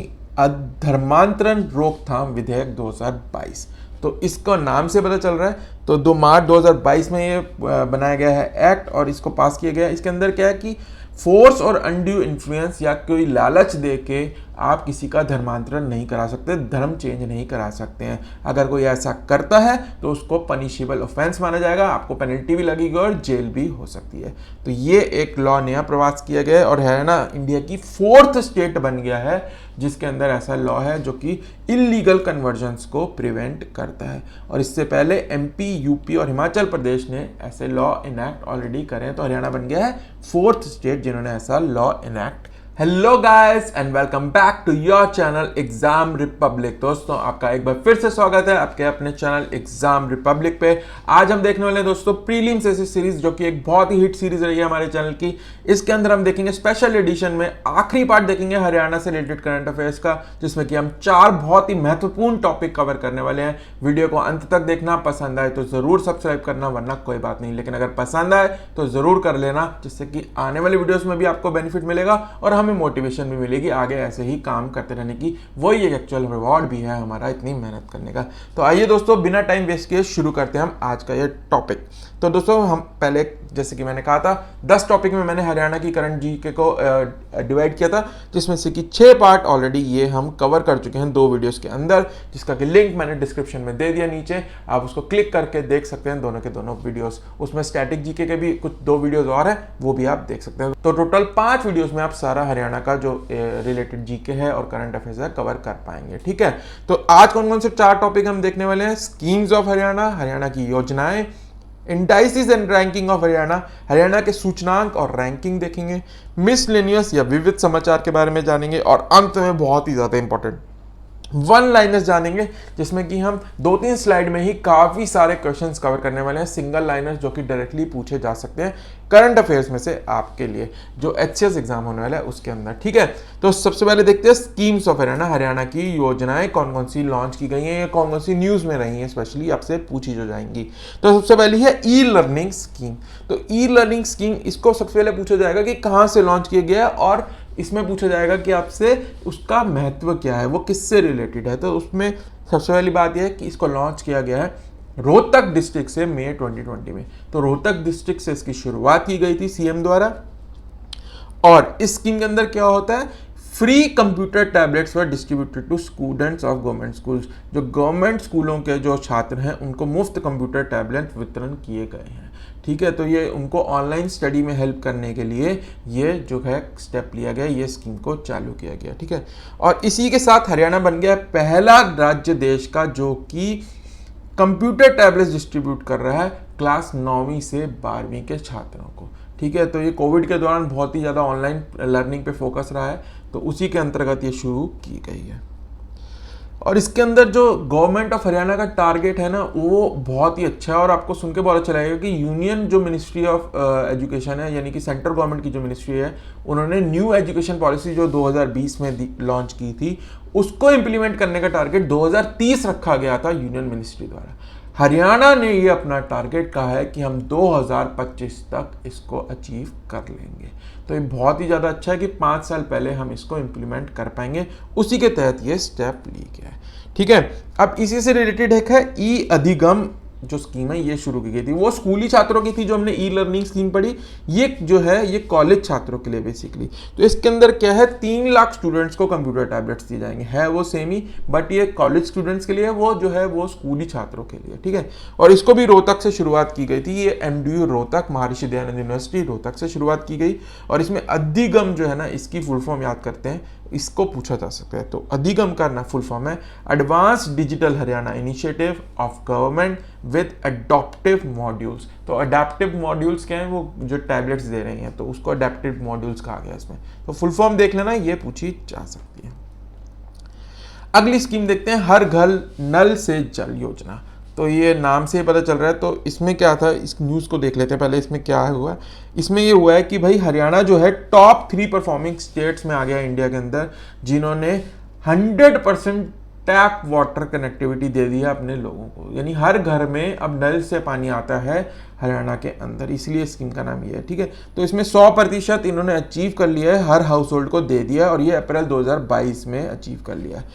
धर्मांतरण रोकथाम विधेयक 2022। तो इसका नाम से पता चल रहा है, तो 2 मार्च 2022 में ये बनाया गया है एक्ट और इसको पास किया गया है। इसके अंदर क्या है कि फोर्स और अनड्यू इन्फ्लुएंस या कोई लालच दे के आप किसी का धर्मांतरण नहीं करा सकते, धर्म चेंज नहीं करा सकते हैं। अगर कोई ऐसा करता है तो उसको पनिशेबल ऑफेंस माना जाएगा, आपको पेनल्टी भी लगेगी और जेल भी हो सकती है। तो ये एक लॉ नया प्रवास किया गया है और हरियाणा इंडिया की 4th स्टेट बन गया है जिसके अंदर ऐसा लॉ है जो कि इलीगल कन्वर्जन्स को प्रिवेंट करता है। और इससे पहले एमपी, यूपी और हिमाचल प्रदेश ने ऐसे लॉ इनैक्ट ऑलरेडी करे हैं। तो हरियाणा बन गया है 4th स्टेट जिन्होंने ऐसा law enact. Hello guys and welcome back to your channel Exam Republic. दोस्तों आपका एक बार फिर से स्वागत है आपके अपने चैनल एग्जाम रिपब्लिक पे। आज हम देखने वाले हैं दोस्तों प्रीलिम्स ऐसी सीरीज जो कि एक बहुत ही हिट सीरीज रही है हमारे चैनल की। इसके अंदर हम देखेंगे स्पेशल एडिशन में आखिरी पार्ट देखेंगे हरियाणा से रिलेटेड करंट अफेयर्स का, जिसमें कि हम 4 बहुत ही महत्वपूर्ण टॉपिक कवर करने वाले हैं। वीडियो को अंत तक देखना, पसंद आए तो जरूर सब्सक्राइब करना, वरना कोई बात नहीं, लेकिन अगर पसंद आए तो जरूर कर लेना, जिससे कि आने वाले वीडियोस में भी आपको बेनिफिट मिलेगा और हमें मोटिवेशन भी मिलेगी आगे ऐसे ही काम करते रहने की। वही एक एक्चुअल रिवॉर्ड भी है हमारा इतनी मेहनत करने का। तो आइए दोस्तों बिना टाइम वेस्ट किए शुरू करते हैं हम आज का ये टॉपिक। तो दोस्तों हम पहले, जैसे कि मैंने कहा था, 10 टॉपिक में मैंने हरियाणा की करंट जीके को डिवाइड किया था, जिसमें से कि 6 पार्ट ऑलरेडी ये हम कवर कर चुके हैं 2 वीडियोस के अंदर, जिसका कि लिंक मैंने डिस्क्रिप्शन में दे दिया नीचे। आप उसको क्लिक करके देख सकते हैं दोनों के दोनों वीडियोस। उसमें स्टैटिक जीके के भी कुछ 2 वीडियोस और हैं, वो भी आप देख सकते हैं। तो टोटल 5 वीडियोस में आप सारा हरियाणा का जो रिलेटेड जीके है और करंट अफेयर्स है कवर कर पाएंगे। ठीक है, तो आज कौन कौन से 4 टॉपिक हम देखने वाले हैं? स्कीम्स ऑफ हरियाणा, हरियाणा की योजनाएं, indices and ranking of Haryana, Haryana के सूचनांक और रैंकिंग देखेंगे, मिसलेनियस या विविध समाचार के बारे में जानेंगे और अंत में बहुत ही ज्यादा इंपॉर्टेंट 1 लाइनर्स जानेंगे, जिसमें कि हम 2-3 स्लाइड में ही काफी सारे क्वेश्चंस कवर करने वाले हैं, सिंगल लाइनर्स जो कि डायरेक्टली पूछे जा सकते हैं करंट अफेयर्स में से आपके लिए, जो एचसीएस एग्जाम होने वाला है उसके अंदर। ठीक है, तो सबसे पहले देखते हैं स्कीम्स ऑफ हरियाणा, हरियाणा की योजनाएं कौन कौन सी लॉन्च की गई हैं या कौन कौन सी न्यूज में रही हैं, स्पेशली आपसे पूछी जो जाएंगी। तो सबसे पहली है ई लर्निंग स्कीम। तो ई लर्निंग स्कीम, इसको सबसे पहले पूछा जाएगा कि कहाँ से लॉन्च किया गया और इसमें पूछा जाएगा कि आपसे उसका महत्व क्या है, वो किससे रिलेटेड है। तो उसमें सबसे पहली बात यह है कि इसको लॉन्च किया गया है रोहतक डिस्ट्रिक्ट से मई 2020 में। तो रोहतक डिस्ट्रिक्ट से इसकी शुरुआत की गई थी सीएम द्वारा। और इस स्कीम के अंदर क्या होता है, free computer tablets were distributed to students of government schools. जो गवर्नमेंट स्कूलों के जो छात्र हैं उनको मुफ्त कंप्यूटर टैबलेट वितरण किए गए हैं। ठीक है, तो ये उनको ऑनलाइन स्टडी में हेल्प करने के लिए ये जो है स्टेप लिया गया, ये स्कीम को चालू किया गया। ठीक है, और इसी के साथ हरियाणा बन गया पहला राज्य देश का जो कि कंप्यूटर टैबलेट्स डिस्ट्रीब्यूट कर रहा है क्लास 9वीं से 12वीं के छात्रों को। ठीक है, तो ये कोविड के दौरान बहुत ही ज़्यादा ऑनलाइन लर्निंग पे फोकस रहा है, तो उसी के अंतर्गत ये शुरू की गई है। और इसके अंदर जो गवर्नमेंट ऑफ हरियाणा का टारगेट है ना वो बहुत ही अच्छा है, और आपको सुन के बहुत अच्छा लगेगा कि यूनियन जो मिनिस्ट्री ऑफ एजुकेशन है, यानी कि सेंट्रल गवर्नमेंट की जो मिनिस्ट्री है, उन्होंने न्यू एजुकेशन पॉलिसी जो 2020 में लॉन्च की थी उसको इम्प्लीमेंट करने का टारगेट 2030 रखा गया था यूनियन मिनिस्ट्री द्वारा। हरियाणा ने ये अपना टारगेट कहा है कि हम 2025 तक इसको अचीव कर लेंगे। तो ये बहुत ही ज़्यादा अच्छा है कि 5 साल पहले हम इसको इम्प्लीमेंट कर पाएंगे, उसी के तहत ये स्टेप ली गया है। ठीक है, अब इसी से रिलेटेड एक है ई अधिगम जो स्कीम है, ये शुरू की गई थी। वो स्कूली छात्रों की थी जो हमने ई लर्निंग स्कीम पढ़ी, ये जो है ये कॉलेज छात्रों के लिए बेसिकली। तो इसके अंदर क्या है, 3 लाख स्टूडेंट्स को कंप्यूटर टैबलेट्स दिए जाएंगे। है वो सेम ही, बट ये कॉलेज स्टूडेंट्स के लिए, वो जो है वो स्कूली छात्रों के लिए। ठीक है, और इसको भी रोहतक से शुरुआत की गई थी। ये MDU रोहतक, महर्षि दयानंद यूनिवर्सिटी रोहतक से शुरुआत की गई। और इसमें अधिगम जो है ना, इसकी फुल फॉर्म याद करते हैं, इसको पूछा जा सकता है। तो अधिगम का ना फुल फॉर्म है advance digital Haryana initiative of government with adoptive modules. तो अडेप्टिव मॉड्यूल्स क्या है, वो जो टैबलेट्स दे रहे हैं, तो उसको अडेप्टिव मॉड्यूल्स कहा गया इसमें। तो फुल फॉर्म देख लेना, ये पूछी जा सकती है। अगली स्कीम देखते हैं, हर घर नल से जल योजना। तो ये नाम से ही पता चल रहा है। तो इसमें क्या था, इस न्यूज़ को देख लेते हैं पहले। इसमें क्या हुआ, इसमें ये हुआ है कि भाई हरियाणा जो है टॉप 3 परफॉर्मिंग स्टेट्स में आ गया इंडिया के अंदर, जिन्होंने 100% टैप वाटर कनेक्टिविटी दे दी है अपने लोगों को। यानी हर घर में अब नल से पानी आता है हरियाणा के अंदर, इसलिए स्कीम का नाम ये है। ठीक है, तो इसमें 100% इन्होंने अचीव कर लिया है, हर हाउस होल्ड को दे दिया, और ये अप्रैल 2022 में अचीव कर लिया है।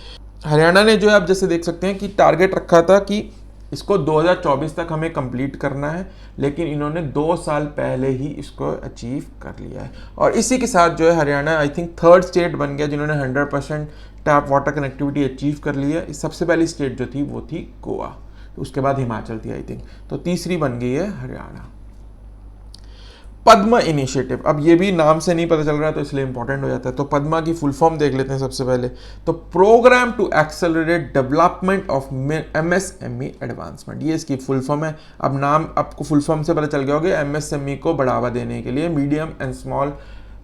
हरियाणा ने जो है, आप जैसे देख सकते हैं कि टारगेट रखा था कि इसको 2024 तक हमें कंप्लीट करना है, लेकिन इन्होंने 2 साल पहले ही इसको अचीव कर लिया है। और इसी के साथ जो है Haryana I think 3rd state बन गया जिन्होंने 100% टैप वाटर कनेक्टिविटी अचीव कर ली है। सबसे पहली स्टेट जो थी वो थी गोवा, उसके बाद हिमाचल थी आई थिंक, तो तीसरी बन गई है हरियाणा। पद्मा इनिशिएटिव, अब ये भी नाम से नहीं पता चल रहा है तो इसलिए इंपॉर्टेंट हो जाता है। तो पद्मा की फुल फॉर्म देख लेते हैं सबसे पहले। तो programme to accelerate development of MSME advancement, ये इसकी फुल फॉर्म है। अब नाम आपको फुल फॉर्म से पता चल गया होगा, MSME को बढ़ावा देने के लिए, मीडियम एंड स्मॉल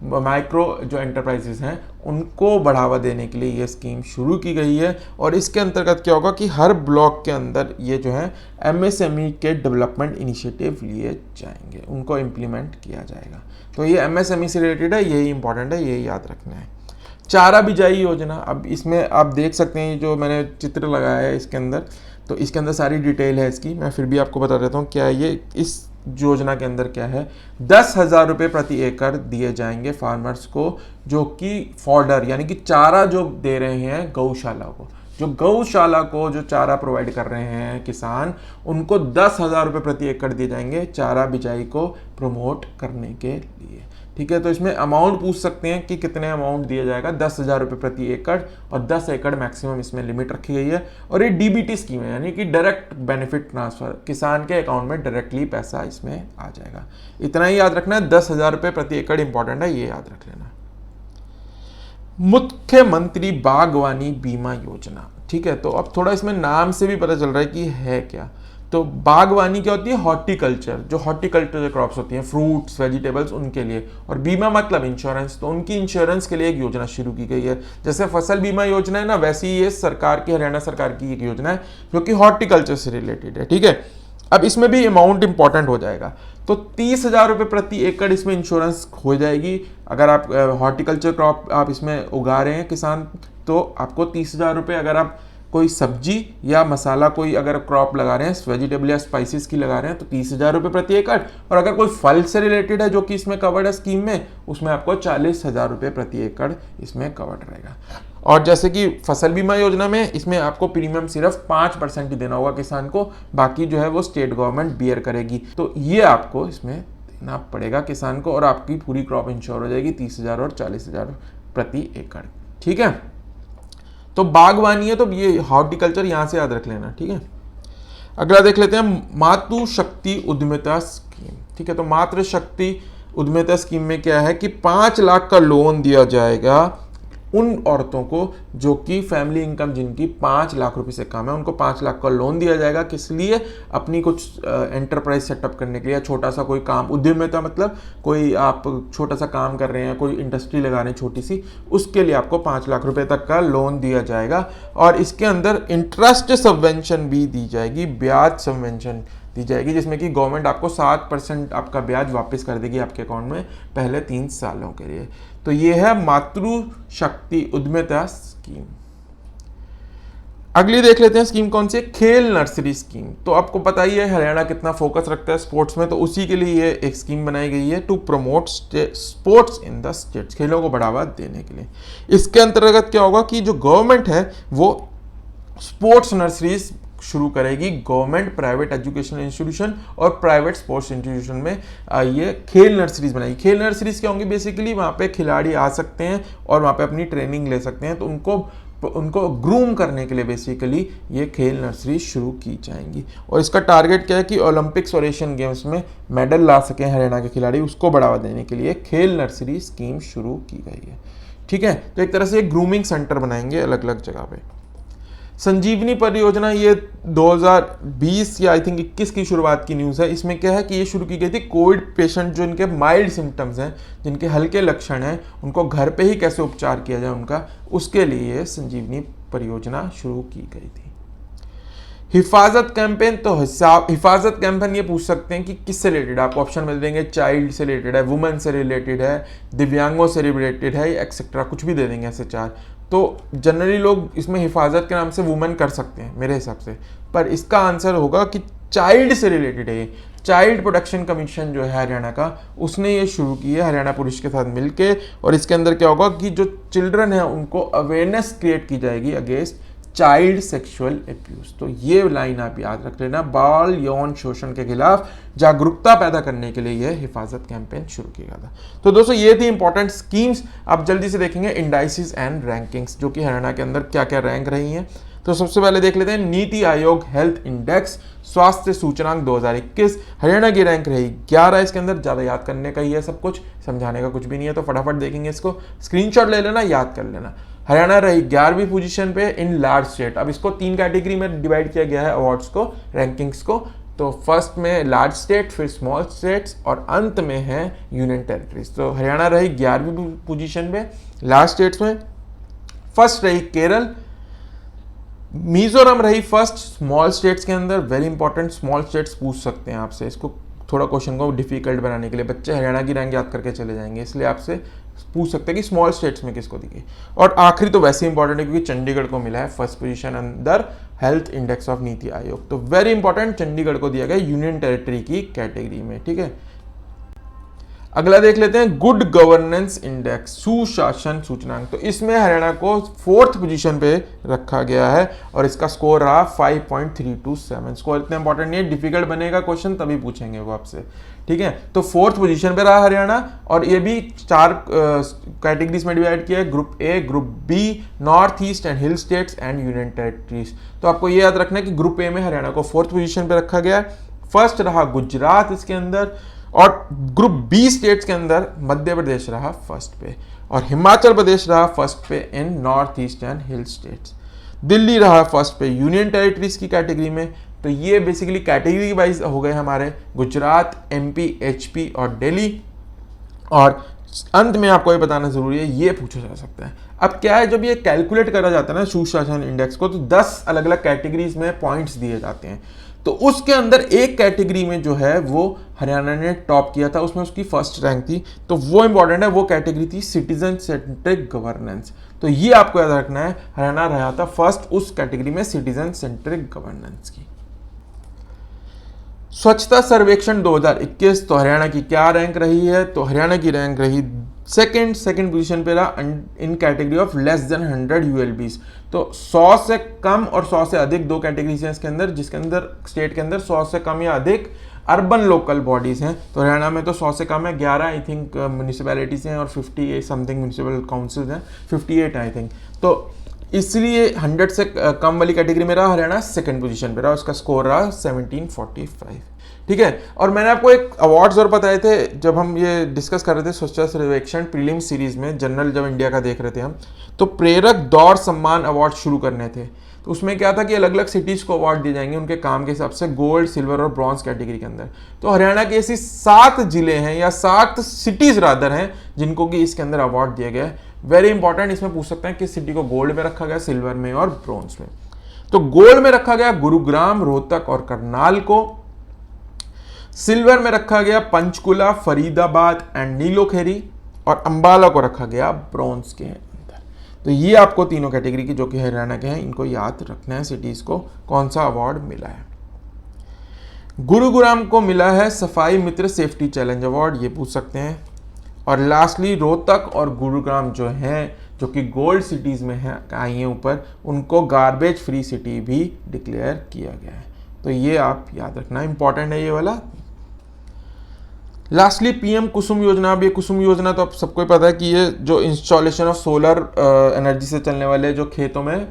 माइक्रो जो एंटरप्राइजेस हैं उनको बढ़ावा देने के लिए ये स्कीम शुरू की गई है। और इसके अंतर्गत क्या होगा कि हर ब्लॉक के अंदर ये जो है MSME के डेवलपमेंट इनिशिएटिव लिए जाएंगे, उनको इम्प्लीमेंट किया जाएगा। तो ये MSME से रिलेटेड है, यही इंपॉर्टेंट है, यही याद रखना है। चारा बिजाई योजना, अब इसमें आप देख सकते हैं जो मैंने चित्र लगाया है इसके अंदर, तो इसके अंदर सारी डिटेल है इसकी, मैं फिर भी आपको बता देता हूँ क्या ये इस योजना के अंदर क्या है। 10,000 रुपये प्रति एकड़ दिए जाएंगे फार्मर्स को, जो कि फॉडर यानी कि चारा जो दे रहे हैं गौशाला को, जो गौशाला को जो चारा प्रोवाइड कर रहे हैं किसान, उनको 10,000 रुपये प्रति एकड़ दिए जाएंगे चारा बिजाई को प्रमोट करने के लिए। ठीक है, तो इसमें अमाउंट पूछ सकते हैं कि कितने अमाउंट दिया जाएगा, 10,000 रुपये प्रति एकड़, और 10 एकड़ मैक्सिमम इसमें लिमिट रखी गई है। और ये DBT स्कीम है, यानी कि डायरेक्ट बेनिफिट ट्रांसफर, किसान के अकाउंट में डायरेक्टली पैसा इसमें आ जाएगा। इतना ही याद रखना है, 10,000 रुपये प्रति एकड़ इंपॉर्टेंट है, ये याद रख लेना। मुख्यमंत्री बागवानी बीमा योजना, ठीक है, तो अब थोड़ा इसमें नाम से भी पता चल रहा है कि है क्या। तो बागवानी क्या होती है, हॉर्टिकल्चर, जो हॉर्टिकल्चर क्रॉप्स होती हैं, फ्रूट्स वेजिटेबल्स, उनके लिए। और बीमा मतलब इंश्योरेंस, तो उनकी इंश्योरेंस के लिए एक योजना शुरू की गई है। जैसे फसल बीमा योजना है ना, वैसे ही ये सरकार की, हरियाणा सरकार की एक योजना है जो कि हॉर्टिकल्चर से रिलेटेड है। ठीक है, अब इसमें भी अमाउंट इंपॉर्टेंट हो जाएगा। तो 30,000 रुपये प्रति एकड़ इसमें इंश्योरेंस हो जाएगी। अगर आप हॉर्टिकल्चर क्रॉप आप इसमें उगा रहे हैं किसान, तो आपको 30,000 रुपये, अगर आप कोई सब्जी या मसाला कोई अगर क्रॉप लगा रहे हैं, वेजिटेबल या स्पाइसेस की लगा रहे हैं, तो 30,000 रुपये प्रति एकड़। और अगर कोई फल से रिलेटेड है जो कि इसमें कवर्ड है स्कीम में, उसमें आपको 40,000 रुपये प्रति एकड़ इसमें कवर्ड रहेगा। और जैसे कि फसल बीमा योजना में, इसमें आपको प्रीमियम सिर्फ 5% ही देना होगा किसान को, बाकी जो है वो स्टेट गवर्नमेंट बियर करेगी। तो ये आपको इसमें देना पड़ेगा किसान को, और आपकी पूरी क्रॉप इंश्योर हो जाएगी 30,000 और 40,000 प्रति एकड़ ठीक है। तो बागवानी है तो ये हॉर्टिकल्चर यहां से याद रख लेना, ठीक है। अगला देख लेते हैं मातृ शक्ति उद्यमिता स्कीम, ठीक है। तो मातृ शक्ति उद्यमिता स्कीम में क्या है कि 5 लाख का लोन दिया जाएगा उन औरतों को जो कि फैमिली इनकम जिनकी 5 लाख रुपए से कम है, उनको 5 लाख का लोन दिया जाएगा। किस लिए? अपनी कुछ एंटरप्राइज सेटअप करने के लिए, छोटा सा कोई काम, उद्यमिता मतलब कोई आप छोटा सा काम कर रहे हैं, कोई इंडस्ट्री लगा रहे हैं छोटी सी, उसके लिए आपको 5 लाख रुपए तक का लोन दिया जाएगा। और इसके अंदर इंटरेस्ट सबवेंशन भी दी जाएगी, ब्याज सबवेंशन दी जाएगी, जिसमें कि गवर्नमेंट आपको 7% आपका ब्याज वापस कर देगी आपके अकाउंट में पहले 3 सालों के लिए। तो ये है मातृ शक्ति उद्यमिता स्कीम। अगली देख लेते हैं स्कीम कौन सी है, खेल नर्सरी स्कीम। तो आपको पता ही है हरियाणा कितना फोकस रखता है स्पोर्ट्स में, तो उसी के लिए ये एक स्कीम बनाई गई है, to promote sports in the states, खेलों को बढ़ावा देने के लिए। इसके अंतर्गत क्या होगा कि जो गवर्नमेंट है वो स्पोर्ट्स नर्सरीज शुरू करेगी, गवर्नमेंट प्राइवेट एजुकेशन इंस्टीट्यूशन और प्राइवेट स्पोर्ट्स इंस्टीट्यूशन में ये खेल नर्सरीज बनाई। खेल नर्सरीज क्या होंगी? बेसिकली वहाँ पे खिलाड़ी आ सकते हैं और वहाँ पे अपनी ट्रेनिंग ले सकते हैं, तो उनको ग्रूम करने के लिए बेसिकली ये खेल नर्सरी शुरू की जाएंगी। और इसका टारगेट क्या है कि ओलंपिक्स और एशियन गेम्स में मेडल ला सकें हरियाणा के खिलाड़ी, उसको बढ़ावा देने के लिए खेल नर्सरी स्कीम शुरू की गई है, ठीक है। तो एक तरह से ग्रूमिंग सेंटर बनाएंगे अलग अलग जगह पे। संजीवनी परियोजना ये 2020 या आई थिंक 21 की शुरुआत की न्यूज़ है। इसमें क्या है कि ये शुरू की गई थी कोविड पेशेंट जो इनके माइल्ड सिम्टम्स हैं, जिनके हल्के लक्षण हैं, उनको घर पे ही कैसे उपचार किया जाए उनका, उसके लिए संजीवनी परियोजना शुरू की गई थी। हिफाजत कैंपेन, तो हिफाजत कैंपेन ये पूछ सकते हैं कि किससे रिलेटेड, आपको ऑप्शन मिल देंगे, चाइल्ड से रिलेटेड है, वुमेन से रिलेटेड है, दिव्यांगों से रिलेटेड है, एक्सेट्रा, कुछ भी दे देंगे ऐसे 4। तो जनरली लोग इसमें हिफाजत के नाम से वुमेन कर सकते हैं मेरे हिसाब से, पर इसका आंसर होगा कि चाइल्ड से रिलेटेड है। चाइल्ड प्रोटेक्शन कमीशन जो है हरियाणा का, उसने ये शुरू की है हरियाणा पुलिस के साथ मिलके। और इसके अंदर क्या होगा कि जो चिल्ड्रन है उनको अवेयरनेस क्रिएट की जाएगी अगेंस्ट चाइल्ड सेक्सुअल एब्यूज। तो ये लाइन आप याद रख लेना, बाल यौन शोषण के खिलाफ जागरूकता पैदा करने के लिए यह हिफाजत कैंपेन शुरू किया गया था। तो दोस्तों ये थी इंपॉर्टेंट स्कीम्स। आप जल्दी से देखेंगे इंडाइसिस एंड रैंकिंग्स, जो कि हरियाणा के अंदर क्या क्या रैंक रही हैं। तो सबसे पहले देख लेते हैं नीति आयोग हेल्थ इंडेक्स स्वास्थ्य सूचकांक 2021, हरियाणा की रैंक रही 11। इसके अंदर ज़्यादा याद करने का ही है, सब कुछ समझाने का कुछ भी नहीं है, तो फटाफट देखेंगे इसको, स्क्रीनशॉट ले लेना, याद कर लेना। हरियाणा रही 11वीं पोजीशन पे इन लार्ज स्टेट। अब इसको 3 कैटेगरी में डिवाइड किया गया है अवार्ड्स को, रैंकिंग्स को। तो फर्स्ट में लार्ज स्टेट, फिर स्मॉल स्टेट्स और अंत में है यूनियन टेरिटरीज। तो हरियाणा रही 11वीं पोजीशन पे लार्ज स्टेट्स में। फर्स्ट रही केरल, मिजोरम रही फर्स्ट स्मॉल स्टेट्स के अंदर। वेरी इंपॉर्टेंट, स्मॉल स्टेट्स पूछ सकते हैं आपसे, इसको थोड़ा क्वेश्चन को डिफिकल्ट बनाने के लिए बच्चे हरियाणा की रैंक याद करके चले जाएंगे, इसलिए आपसे पूछ सकते हैं कि स्मॉल स्टेट्स में किसको दी गई। और आखिरी तो वैसे इंपॉर्टेंट है क्योंकि चंडीगढ़ को मिला है फर्स्ट पोजीशन अंदर health index of NITI Aayog. तो वेरी इंपॉर्टेंट, चंडीगढ़ को दिया गया यूनियन टेरिटरी की कैटेगरी में, ठीक है। अगला देख लेते हैं गुड गवर्नेंस इंडेक्स, सुशासन सूचकांक। तो इसमें हरियाणा को 4th पोजीशन पे रखा गया है और इसका स्कोर रहा 5.327। स्कोर इतना इंपॉर्टेंट नहीं है, डिफिकल्ट बनेगा क्वेश्चन तभी पूछेंगे वो आपसे, ठीक है। तो 4th पोजीशन पे रहा हरियाणा, और ये भी 4 कैटेगरीज में डिवाइड किया है, group A, group B, north east and hill states and union territories. तो आपको ये याद रखना है कि ग्रुप ए में हरियाणा को 4th पोजीशन पे रखा गया है। फर्स्ट रहा गुजरात इसके अंदर, और ग्रुप बी स्टेट्स के अंदर मध्य प्रदेश रहा फर्स्ट पे, और हिमाचल प्रदेश रहा फर्स्ट पे in north east and hill states. Delhi रहा फर्स्ट पे यूनियन टेरिटरीज की कैटेगरी में। तो ये बेसिकली कैटेगरी वाइज हो गए हमारे, गुजरात, एमपी, एचपी और दिल्ली। और अंत में आपको ये बताना जरूरी है, ये पूछा जा सकता है। अब क्या है, जब ये कैलकुलेट करा जाता है ना सुशासन इंडेक्स को, तो 10 अलग अलग कैटेगरीज में पॉइंट्स दिए जाते हैं। तो उसके अंदर एक कैटेगरी में जो है वो हरियाणा ने टॉप किया था, उसमें उसकी फर्स्ट रैंक थी। तो वो इंपॉर्टेंट है, वो कैटेगरी थी सिटीजन सेंट्रिक गवर्नेंस। तो ये आपको याद रखना है, हरियाणा रहा था फर्स्ट उस कैटेगरी में सिटीजन सेंट्रिक गवर्नेंस की। स्वच्छता सर्वेक्षण 2021, तो हरियाणा की क्या रैंक रही है? तो हरियाणा की रैंक रही सेकंड पोजीशन पे रहा इन कैटेगरी ऑफ लेस देन 100 यूएलबीज। तो 100 से कम और 100 से अधिक 2 कैटेगरीज हैं इसके अंदर, जिसके अंदर स्टेट के अंदर 100 से कम या अधिक अर्बन लोकल बॉडीज़ हैं, तो हरियाणा में तो 100 से कम है, 11 आई थिंक म्यूनिसिपैलिटीज़ हैं और 58 समथिंग म्यूनिसिपल काउंसिल्स हैं, 58 आई थिंक। तो इसलिए 100 से कम वाली कैटेगरी में रहा हरियाणा, सेकंड पोजीशन पे रहा, उसका स्कोर रहा 1745। ठीक है, और मैंने आपको एक अवार्ड्स और बताए थे जब हम ये डिस्कस कर रहे थे स्वच्छता सर्वेक्षण प्रीलिम सीरीज में, जनरल जब इंडिया का देख रहे थे हम, तो प्रेरक दौर सम्मान अवार्ड शुरू करने थे। तो उसमें क्या था कि अलग अलग सिटीज़ को अवार्ड दिए जाएंगे उनके काम के हिसाब से, गोल्ड, सिल्वर और ब्रॉन्ज कैटेगरी के अंदर। तो हरियाणा के ऐसी 7 जिले हैं या 7 सिटीज़ रादर हैं जिनको कि इसके अंदर अवार्ड दिया गया है। वेरी इंपॉर्टेंट, इसमें पूछ सकते हैं कि सिटी को गोल्ड में रखा गया, सिल्वर में और ब्रॉन्ज में। तो गोल्ड में रखा गया गुरुग्राम, रोहतक और करनाल को। सिल्वर में रखा गया पंचकुला, फरीदाबाद एंड नीलोखेरी, और अंबाला को रखा गया ब्रॉन्ज के अंदर। तो ये आपको तीनों कैटेगरी की जो कि हरियाणा के हैं इनको याद रखना है, सिटीज को कौन सा अवार्ड मिला है। गुरुग्राम को मिला है सफाई मित्र सेफ्टी चैलेंज अवार्ड, ये पूछ सकते हैं। और लास्टली रोहतक और गुरुग्राम जो हैं, जो कि गोल्ड सिटीज में है आई हैं ऊपर, उनको गार्बेज फ्री सिटी भी डिक्लेयर किया गया है। तो ये आप याद रखना, इंपॉर्टेंट है ये वाला। लास्टली पीएम कुसुम योजना। अब ये कुसुम योजना तो आप सबको ही पता है कि ये जो इंस्टॉलेशन ऑफ सोलर एनर्जी से चलने वाले जो खेतों में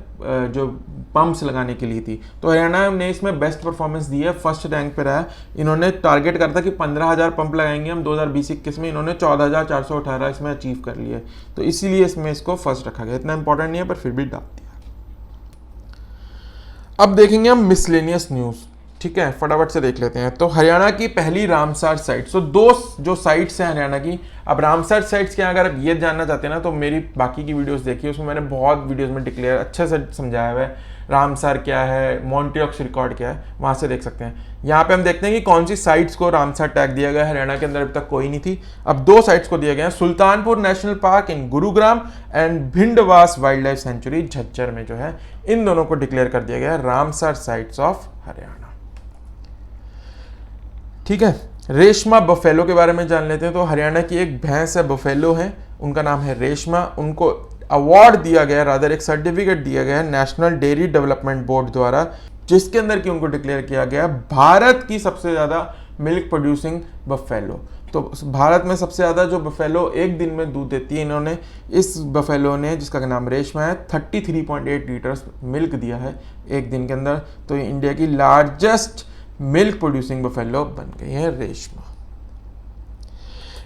जो पंप्स लगाने के लिए थी, तो हरियाणा ने इसमें बेस्ट परफॉर्मेंस दी है, फर्स्ट रैंक पे रहा है। इन्होंने टारगेट करा था कि 15,000 पंप लगाएंगे हम 2020-21 में, इन्होंने 14,418 इसमें अचीव कर लिया, तो इसीलिए इसमें इसको फर्स्ट रखा गया। इतना इंपॉर्टेंट नहीं है पर फिर भी डाल दिया। अब देखेंगे हम मिसलेनियस न्यूज़, ठीक है, फटाफट से देख लेते हैं। तो हरियाणा की पहली रामसर साइट, तो 2 जो साइट्स हैं हरियाणा की। अब रामसर साइट्स क्या, अगर ये जानना चाहते हैं ना तो मेरी बाकी की वीडियोस देखिए, उसमें मैंने बहुत वीडियोस में डिक्लेयर अच्छे से समझाया हुआ है रामसर क्या है, मॉन्टिऑक्स रिकॉर्ड क्या है, वहाँ से देख सकते हैं। यहाँ पे हम देखते हैं कि कौन सी साइट्स को रामसर टैग दिया गया है। हरियाणा के अंदर अभी तक कोई नहीं थी, अब 2 साइट्स को दिया गया है, Sultanpur national park in Gurugram and Bhindawas wild life sanctuary Jhajjar में जो है, इन दोनों को डिक्लेयर कर दिया गया है रामसर साइट्स ऑफ हरियाणा। ठीक है, रेशमा बफेलो के बारे में जान लेते हैं। तो हरियाणा की एक भैंस है, बफेलो है, उनका नाम है रेशमा। उनको अवार्ड दिया गया, रादर एक सर्टिफिकेट दिया गया है नेशनल डेयरी डेवलपमेंट बोर्ड द्वारा, जिसके अंदर कि उनको डिक्लेयर किया गया भारत की सबसे ज़्यादा मिल्क प्रोड्यूसिंग बफेलो। तो भारत में सबसे ज़्यादा जो बफेलो एक दिन में दूध देती है, इन्होंने इस बफेलो ने, जिसका नाम रेशमा है, 33.8 लीटर्स मिल्क दिया है एक दिन के अंदर। तो इंडिया की लार्जेस्ट मिल्क प्रोड्यूसिंग बफेलो बन गई है Reshma.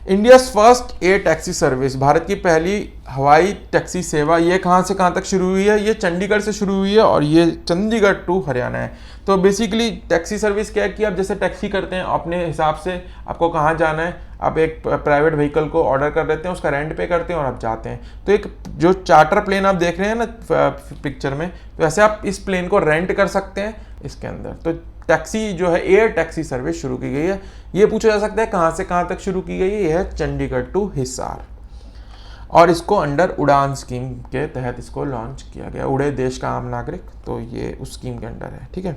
India's first air taxi service, Bharat की पहली हवाई टैक्सी सेवा, ये कहाँ से कहाँ तक शुरू हुई है? ये चंडीगढ़ से शुरू हुई है और ये चंडीगढ़ टू हरियाणा है। तो बेसिकली टैक्सी सर्विस क्या है कि आप जैसे टैक्सी करते हैं अपने हिसाब से, आपको कहाँ जाना है, आप एक प्राइवेट व्हीकल को ऑर्डर कर देते हैं, उसका रेंट पे करते हैं और आप जाते हैं। तो एक जो चार्टर प्लेन आप देख रहे हैं ना पिक्चर में, तो ऐसे आप इस प्लेन को रेंट कर सकते हैं इसके अंदर। तो टैक्सी जो है, एयर टैक्सी सर्विस शुरू की गई है। ये पूछा जा सकता है कहाँ से कहाँ तक शुरू की गई है? ये है चंडीगढ़ टू हिसार, और इसको अंडर उड़ान स्कीम के तहत इसको लॉन्च किया गया। उड़े देश का आम नागरिक, तो ये उस स्कीम के अंडर है। ठीक है,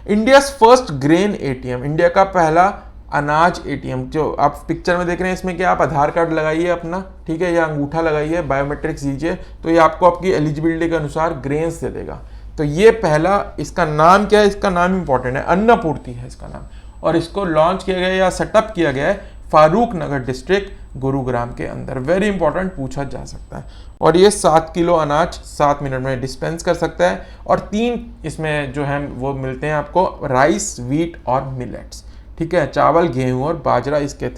India's first grain ATM, India का पहला अनाज एटीएम। जो आप पिक्चर में देख रहे हैं, इसमें क्या आप आधार कार्ड लगाइए अपना, ठीक है, या अंगूठा लगाइए, बायोमेट्रिक्स दीजिए, तो ये आपको आपकी एलिजिबिलिटी के अनुसार ग्रेन्स दे देगा। तो ये पहला, इसका नाम क्या है? इसका नाम इंपॉर्टेंट है, अन्नपूर्ति है इसका नाम, और इसको लॉन्च किया गया या सेटअप किया गया है फारूक नगर डिस्ट्रिक्ट गुरुग्राम के अंदर। वेरी इंपॉर्टेंट, पूछा जा सकता है। और ये 7 किलो अनाज 7 मिनट में डिस्पेंस कर सकता है, और 3 इसमें जो है वो मिलते हैं आपको, राइस, व्हीट और मिलेट्स। ठीक है, चावल, गेहूं और बाजरा इसके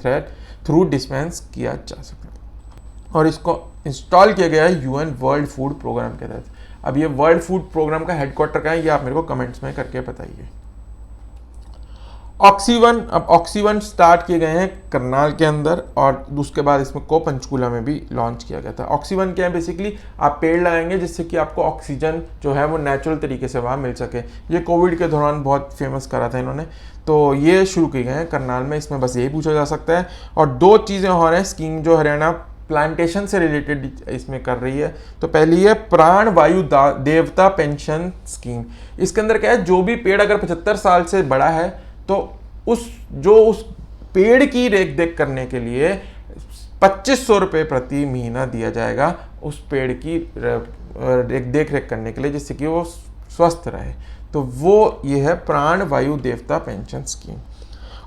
थ्रू डिस्पेंस किया जा सकता है। और इसको इंस्टॉल किया गया है यूएन वर्ल्ड फूड प्रोग्राम के तहत। अब ये वर्ल्ड फूड प्रोग्राम का हेडक्वार्टर कहाँ है, ये आप मेरे को कमेंट्स में करके बताइए। ऑक्सीवन, अब ऑक्सीवन स्टार्ट किए गए हैं करनाल के अंदर, और उसके बाद इसमें को पंचकूला में भी लॉन्च किया गया था। ऑक्सीवन क्या है? बेसिकली आप पेड़ लगाएंगे जिससे कि आपको ऑक्सीजन जो है वो नेचुरल तरीके से वहाँ मिल सके। ये कोविड के दौरान बहुत फेमस करा था इन्होंने, तो ये शुरू किए गए हैं करनाल में। इसमें बस यही पूछा जा सकता है। और 2 चीज़ें और हैं स्कीम जो हरियाणा प्लांटेशन से रिलेटेड इसमें कर रही है। तो पहली है प्राण वायु देवता पेंशन स्कीम। इसके अंदर क्या है, जो भी पेड़ अगर 75 साल से बड़ा है तो उस पेड़ की रेख देख करने के लिए 2500 रुपये प्रति महीना दिया जाएगा उस पेड़ की देख रेख करने के लिए, जिससे कि वो स्वस्थ रहे। तो वो ये है प्राण वायु देवता पेंशन स्कीम।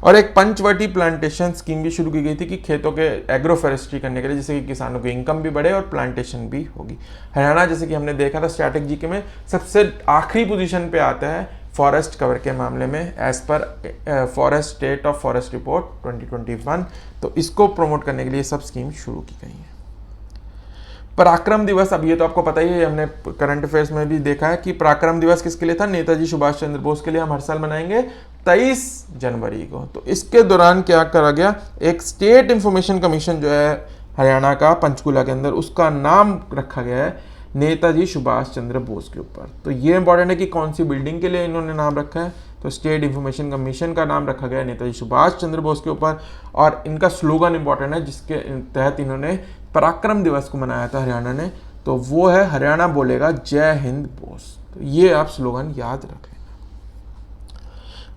और एक पंचवटी प्लांटेशन स्कीम भी शुरू की गई थी कि खेतों के एग्रो फॉरेस्ट्री करने के लिए, जिससे कि किसानों की इनकम भी बढ़े और प्लांटेशन भी होगी। हरियाणा जैसे कि हमने देखा था स्टैटिक जीके में सबसे आखिरी पोजीशन पे आता है फॉरेस्ट कवर के मामले में as per forest state of forest report 2021। तो इसको प्रमोट करने के लिए सब स्कीम शुरू की गई है। पराक्रम दिवस, अब ये तो आपको पता ही है, हमने करंट अफेयर्स में भी देखा है कि पराक्रम दिवस किसके लिए था, नेताजी सुभाष चंद्र बोस के लिए। हम हर साल मनाएंगे 23 जनवरी को। तो इसके दौरान क्या करा गया, एक स्टेट इंफॉर्मेशन कमीशन जो है हरियाणा का पंचकुला के अंदर, उसका नाम रखा गया है नेताजी सुभाष चंद्र बोस के ऊपर। तो ये इंपॉर्टेंट है कि कौन सी बिल्डिंग के लिए इन्होंने नाम रखा है, तो स्टेट इंफॉर्मेशन कमीशन का नाम रखा गया है नेताजी सुभाष चंद्र बोस के ऊपर। और इनका स्लोगन इंपॉर्टेंट है जिसके तहत इन्होंने पराक्रम दिवस को मनाया था हरियाणा ने, तो वो है हरियाणा बोलेगा जय हिंद बोस। तो ये आप स्लोगन याद रखें।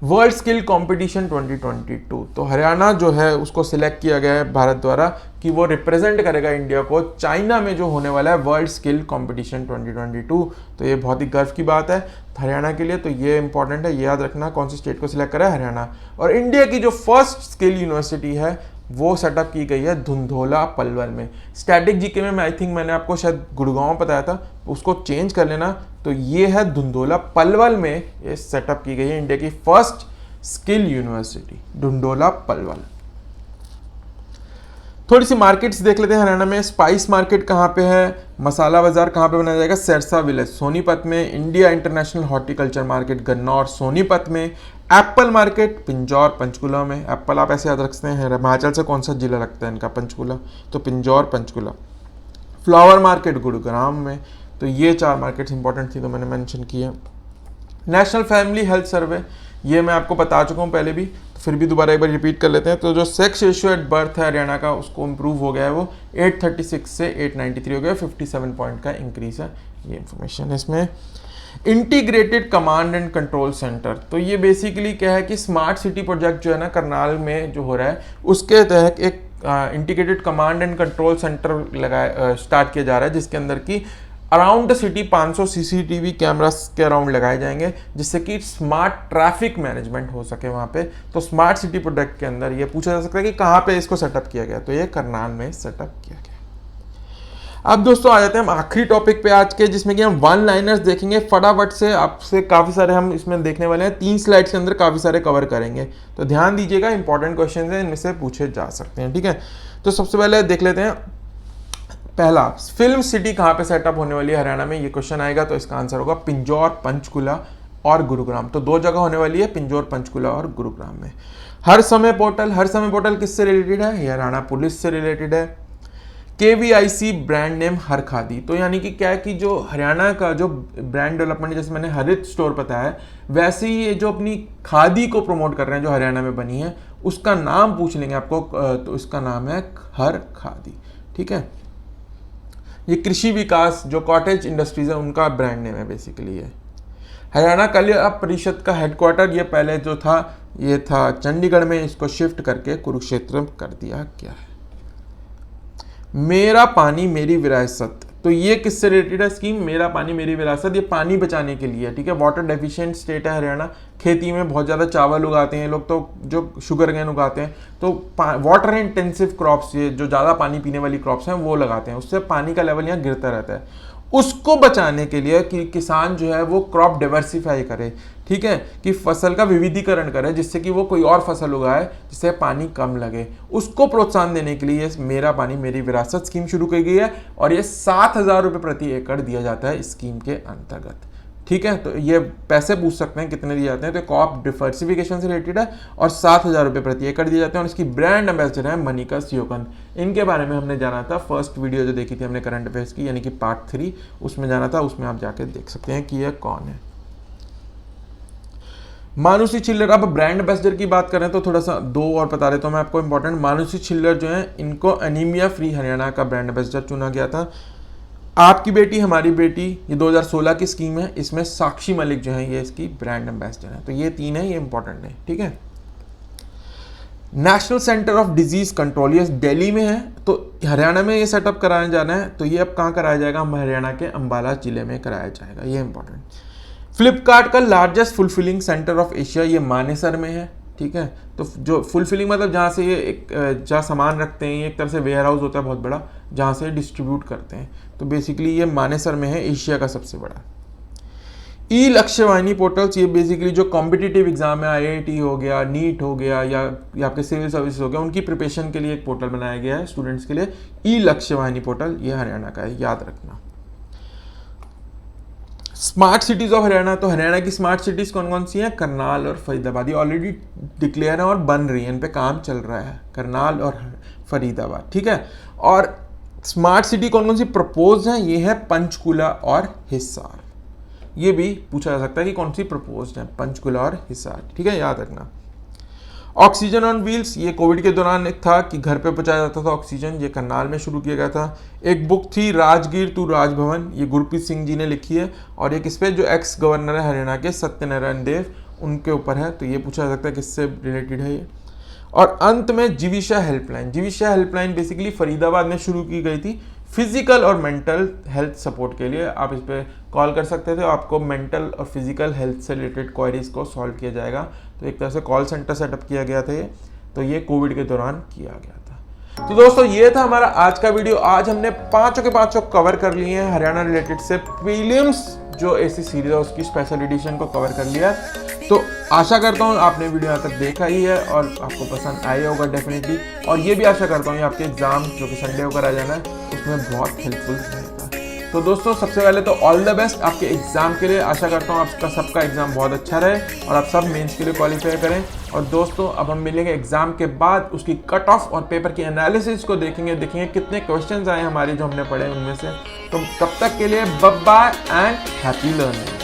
वर्ल्ड स्किल कंपटीशन 2022, तो हरियाणा जो है उसको सिलेक्ट किया गया है भारत द्वारा कि वो रिप्रेजेंट करेगा इंडिया को चाइना में जो होने वाला है वर्ल्ड स्किल कंपटीशन 2022। तो ये बहुत ही गर्व की बात है हरियाणा के लिए। तो ये इंपॉर्टेंट है, ये याद रखना कौन सी स्टेट को सिलेक्ट करा है, हरियाणा। और इंडिया की जो फर्स्ट स्किल यूनिवर्सिटी है वो सेटअप की गई है धुंधोला पलवल में। स्टैटिक जीके में आई थिंक मैंने आपको शायद गुड़गांव बताया था, उसको चेंज कर लेना। तो ये है धुंधोला पलवल में ये सेटअप की गई है इंडिया की फर्स्ट स्किल यूनिवर्सिटी, धुंधोला पलवल। थोड़ी सी मार्केट्स देख लेते हैं हरियाणा में। स्पाइस मार्केट कहाँ पे है, मसाला बाजार कहाँ पे बनाया जाएगा, सिरसा विलेज सोनीपत में। India International horticulture market Gannaur Sonipat में। एप्पल मार्केट पिंजौर पंचकुला में। एप्पल आप ऐसे याद रख सकते हैं, हिमाचल से कौन सा जिला लगता है इनका, पंचकुला, तो पिंजौर पंचकुला। फ्लावर मार्केट गुरुग्राम में। तो ये 4 मार्केट्स इंपॉर्टेंट थी तो मैंने मेंशन किया। नेशनल फैमिली हेल्थ सर्वे, ये मैं आपको बता चुका हूँ पहले भी, तो फिर भी दोबारा एक बार रिपीट कर लेते हैं। तो जो सेक्स रेशियो एट बर्थ है हरियाणा का, उसको इम्प्रूव हो गया है, वो 836 से 893 हो गया, 57 पॉइंट का इंक्रीज है। ये इंफॉर्मेशन है इसमें। Integrated command and control centre, तो ये बेसिकली क्या है कि स्मार्ट सिटी प्रोजेक्ट जो है ना करनाल में जो हो रहा है, उसके तहत एक integrated command and control centre start किया जा रहा है, जिसके अंदर की around the city 500 CCTV cameras के अराउंड लगाए जाएंगे, जिससे कि स्मार्ट ट्रैफिक मैनेजमेंट हो सके वहाँ पे। तो स्मार्ट सिटी प्रोजेक्ट के अंदर ये पूछा जा सकता है कि कहाँ पे इसको सेटअप किया गया, तो ये करनाल में सेटअप किया गया। अब दोस्तों आ जाते हैं हम आखिरी टॉपिक पे आज के, जिसमें कि हम वन लाइनर्स देखेंगे फटाफट से। आपसे काफ़ी सारे हम इसमें देखने वाले हैं, 3 स्लाइड्स के अंदर काफ़ी सारे कवर करेंगे, तो ध्यान दीजिएगा, इंपॉर्टेंट क्वेश्चन हैं, इनमें से पूछे जा सकते हैं, ठीक है। तो सबसे पहले देख लेते हैं पहला, फिल्म सिटी कहाँ पे सेटअप होने वाली है हरियाणा में, ये क्वेश्चन आएगा। तो इसका आंसर होगा पिंजौर पंचकुला और गुरुग्राम। तो 2 जगह होने वाली है, पिंजौर पंचकुला और गुरुग्राम में। हर समय पोर्टल किससे रिलेटेड है, ये हरियाणा पुलिस से रिलेटेड है। KVIC ब्रांड नेम हर खादी, तो यानी कि क्या है कि जो हरियाणा का जो ब्रांड डेवलपमेंट, जैसे मैंने हरित स्टोर बताया है, वैसे ही ये जो अपनी खादी को प्रमोट कर रहे हैं जो हरियाणा में बनी है, उसका नाम पूछ लेंगे आपको, तो इसका नाम है हर खादी, ठीक है। ये कृषि विकास जो कॉटेज इंडस्ट्रीज है उनका ब्रांड नेम है बेसिकली ये। हरियाणा कल्या परिषद का हेडक्वार्टर ये पहले जो था ये था चंडीगढ़ में, इसको शिफ्ट करके कुरुक्षेत्र कर दिया गया है। मेरा पानी मेरी विरासत, तो ये किससे रिलेटेड है स्कीम, मेरा पानी मेरी विरासत, ये पानी बचाने के लिए, ठीक है। वाटर डेफिशिएंट स्टेट है हरियाणा, खेती में बहुत ज़्यादा चावल उगाते हैं लोग, तो जो शुगर केन उगाते हैं, तो वाटर इंटेंसिव क्रॉप्स, ये जो ज़्यादा पानी पीने वाली क्रॉप्स हैं वो लगाते हैं, उससे पानी का लेवल यहाँ गिरता रहता है। उसको बचाने के लिए कि किसान जो है वो क्रॉप डाइवर्सिफाई करे, ठीक है, कि फसल का विविधीकरण करे, जिससे कि वो कोई और फसल उगाए जिससे पानी कम लगे, उसको प्रोत्साहन देने के लिए मेरा पानी मेरी विरासत स्कीम शुरू की गई है। और ये 7,000 रुपये प्रति एकड़ दिया जाता है इस स्कीम के अंतर्गत, ठीक है। तो ये पैसे पूछ सकते हैं कितने दिए जाते हैं, तो क्रॉप डिवर्सिफिकेशन से रिलेटेड है और 7,000 रुपये प्रति एकड़ दिए जाते हैं। और इसकी ब्रांड एम्बेसडर है मनिका सियोकन, इनके बारे में हमने जाना था, फर्स्ट वीडियो जो देखी थी हमने करंट अफेयर्स की, यानी कि पार्ट 3, उसमें जाना था, उसमें आप जाके देख सकते हैं कि यह कौन है। मानुषी छिल्लर, अब ब्रांड एम्बेसडर की बात करें तो थोड़ा सा 2 और बता देता हूँ मैं आपको इंपॉर्टेंट। मानुषी छिल्लर जो है, इनको एनीमिया फ्री हरियाणा का ब्रांड एम्बेसडर चुना गया था। आपकी बेटी हमारी बेटी, ये 2016 की स्कीम है, इसमें साक्षी मलिक जो है ये इसकी ब्रांड एम्बेसडर है। तो ये 3 है, ये इंपॉर्टेंट है, ठीक है। National centre of disease control, ये दिल्ली में है, तो हरियाणा में ये सेटअप कराया जाना है। तो ये अब कहाँ कराया जाएगा, हरियाणा के अंबाला जिले में कराया जाएगा, ये इंपॉर्टेंट। फ्लिपकार्ट का largest fulfilling centre of Asia, ये मानेसर में है, ठीक है। तो जो फुलफिलिंग मतलब जहाँ से ये एक जहाँ सामान रखते हैं, ये एक तरह से वेयर हाउस होता है बहुत बड़ा, जहाँ से डिस्ट्रीब्यूट करते हैं। तो बेसिकली ये मानेसर में है, एशिया का सबसे बड़ा। ई लक्ष्यवाहिनी पोर्टल्स, ये बेसिकली जो कॉम्पिटिटिव एग्जाम है, आईआईटी हो गया, नीट हो गया, या आपके सिविल सर्विस हो गया, उनकी प्रिपरेशन के लिए एक पोर्टल बनाया गया है स्टूडेंट्स के लिए, ई लक्ष्यवाहिनी पोर्टल, ये हरियाणा का है, याद रखना। स्मार्ट सिटीज ऑफ हरियाणा, तो हरियाणा की स्मार्ट सिटीज कौन कौन सी हैं? करनाल और फरीदाबाद, ये ऑलरेडी डिक्लेयर है और बन रही है, इन पे काम चल रहा है, करनाल और फरीदाबाद, ठीक है। और स्मार्ट सिटी कौन कौन सी प्रपोज है? ये है पंचकुला और हिसार। ये भी पूछा जा सकता है कि कौन सी प्रपोज्ड है, पंचकुला और हिसार, ठीक है, याद रखना। ऑक्सीजन ऑन व्हील्स, ये कोविड के दौरान एक था कि घर पे पहुंचाया जाता था ऑक्सीजन, ये करनाल में शुरू किया गया था। एक बुक थी राजगीर टू राजभवन, ये गुरप्रीत सिंह जी ने लिखी है, और एक इस पे जो एक्स गवर्नर है हरियाणा के सत्यनारायण देव, उनके ऊपर है, तो ये पूछा जा सकता है किससे रिलेटेड है ये। और अंत में Jivisha helpline, Jivisha helpline basically Faridabad में शुरू की गई थी फिजिकल और मेंटल हेल्थ सपोर्ट के लिए। आप इस पर कॉल कर सकते थे, आपको मेंटल और फिजिकल हेल्थ से रिलेटेड क्वेरीज को सॉल्व किया जाएगा। तो एक तरह से कॉल सेंटर सेटअप किया गया था ये, तो ये कोविड के दौरान किया गया था। तो दोस्तों ये था हमारा आज का वीडियो। आज हमने पांचों के पांचों कवर कर लिए हैं हरियाणा रिलेटेड से, प्रीलिम्स जो ऐसी सीरीज है उसकी स्पेशल एडिशन को कवर कर लिया। तो आशा करता हूँ आपने वीडियो यहाँ तक देखा ही है और आपको पसंद आया होगा डेफिनेटली, और ये भी आशा करता हूँ कि आपके एग्जाम जो कि संडे को करा जाना है उसमें बहुत हेल्पफुल रहेगा। तो दोस्तों सबसे पहले तो ऑल द बेस्ट आपके एग्जाम के लिए। आशा करता हूँ आपका सबका एग्जाम बहुत अच्छा रहे और आप सब मेंस के लिए क्वालिफाई करें। और दोस्तों अब हम मिलेंगे एग्जाम के बाद, उसकी कट ऑफ और पेपर की एनालिसिस को देखेंगे कितने क्वेश्चंस आए हमारे जो हमने पढ़े उनमें से। तो तब तक के लिए bye bye and happy learning.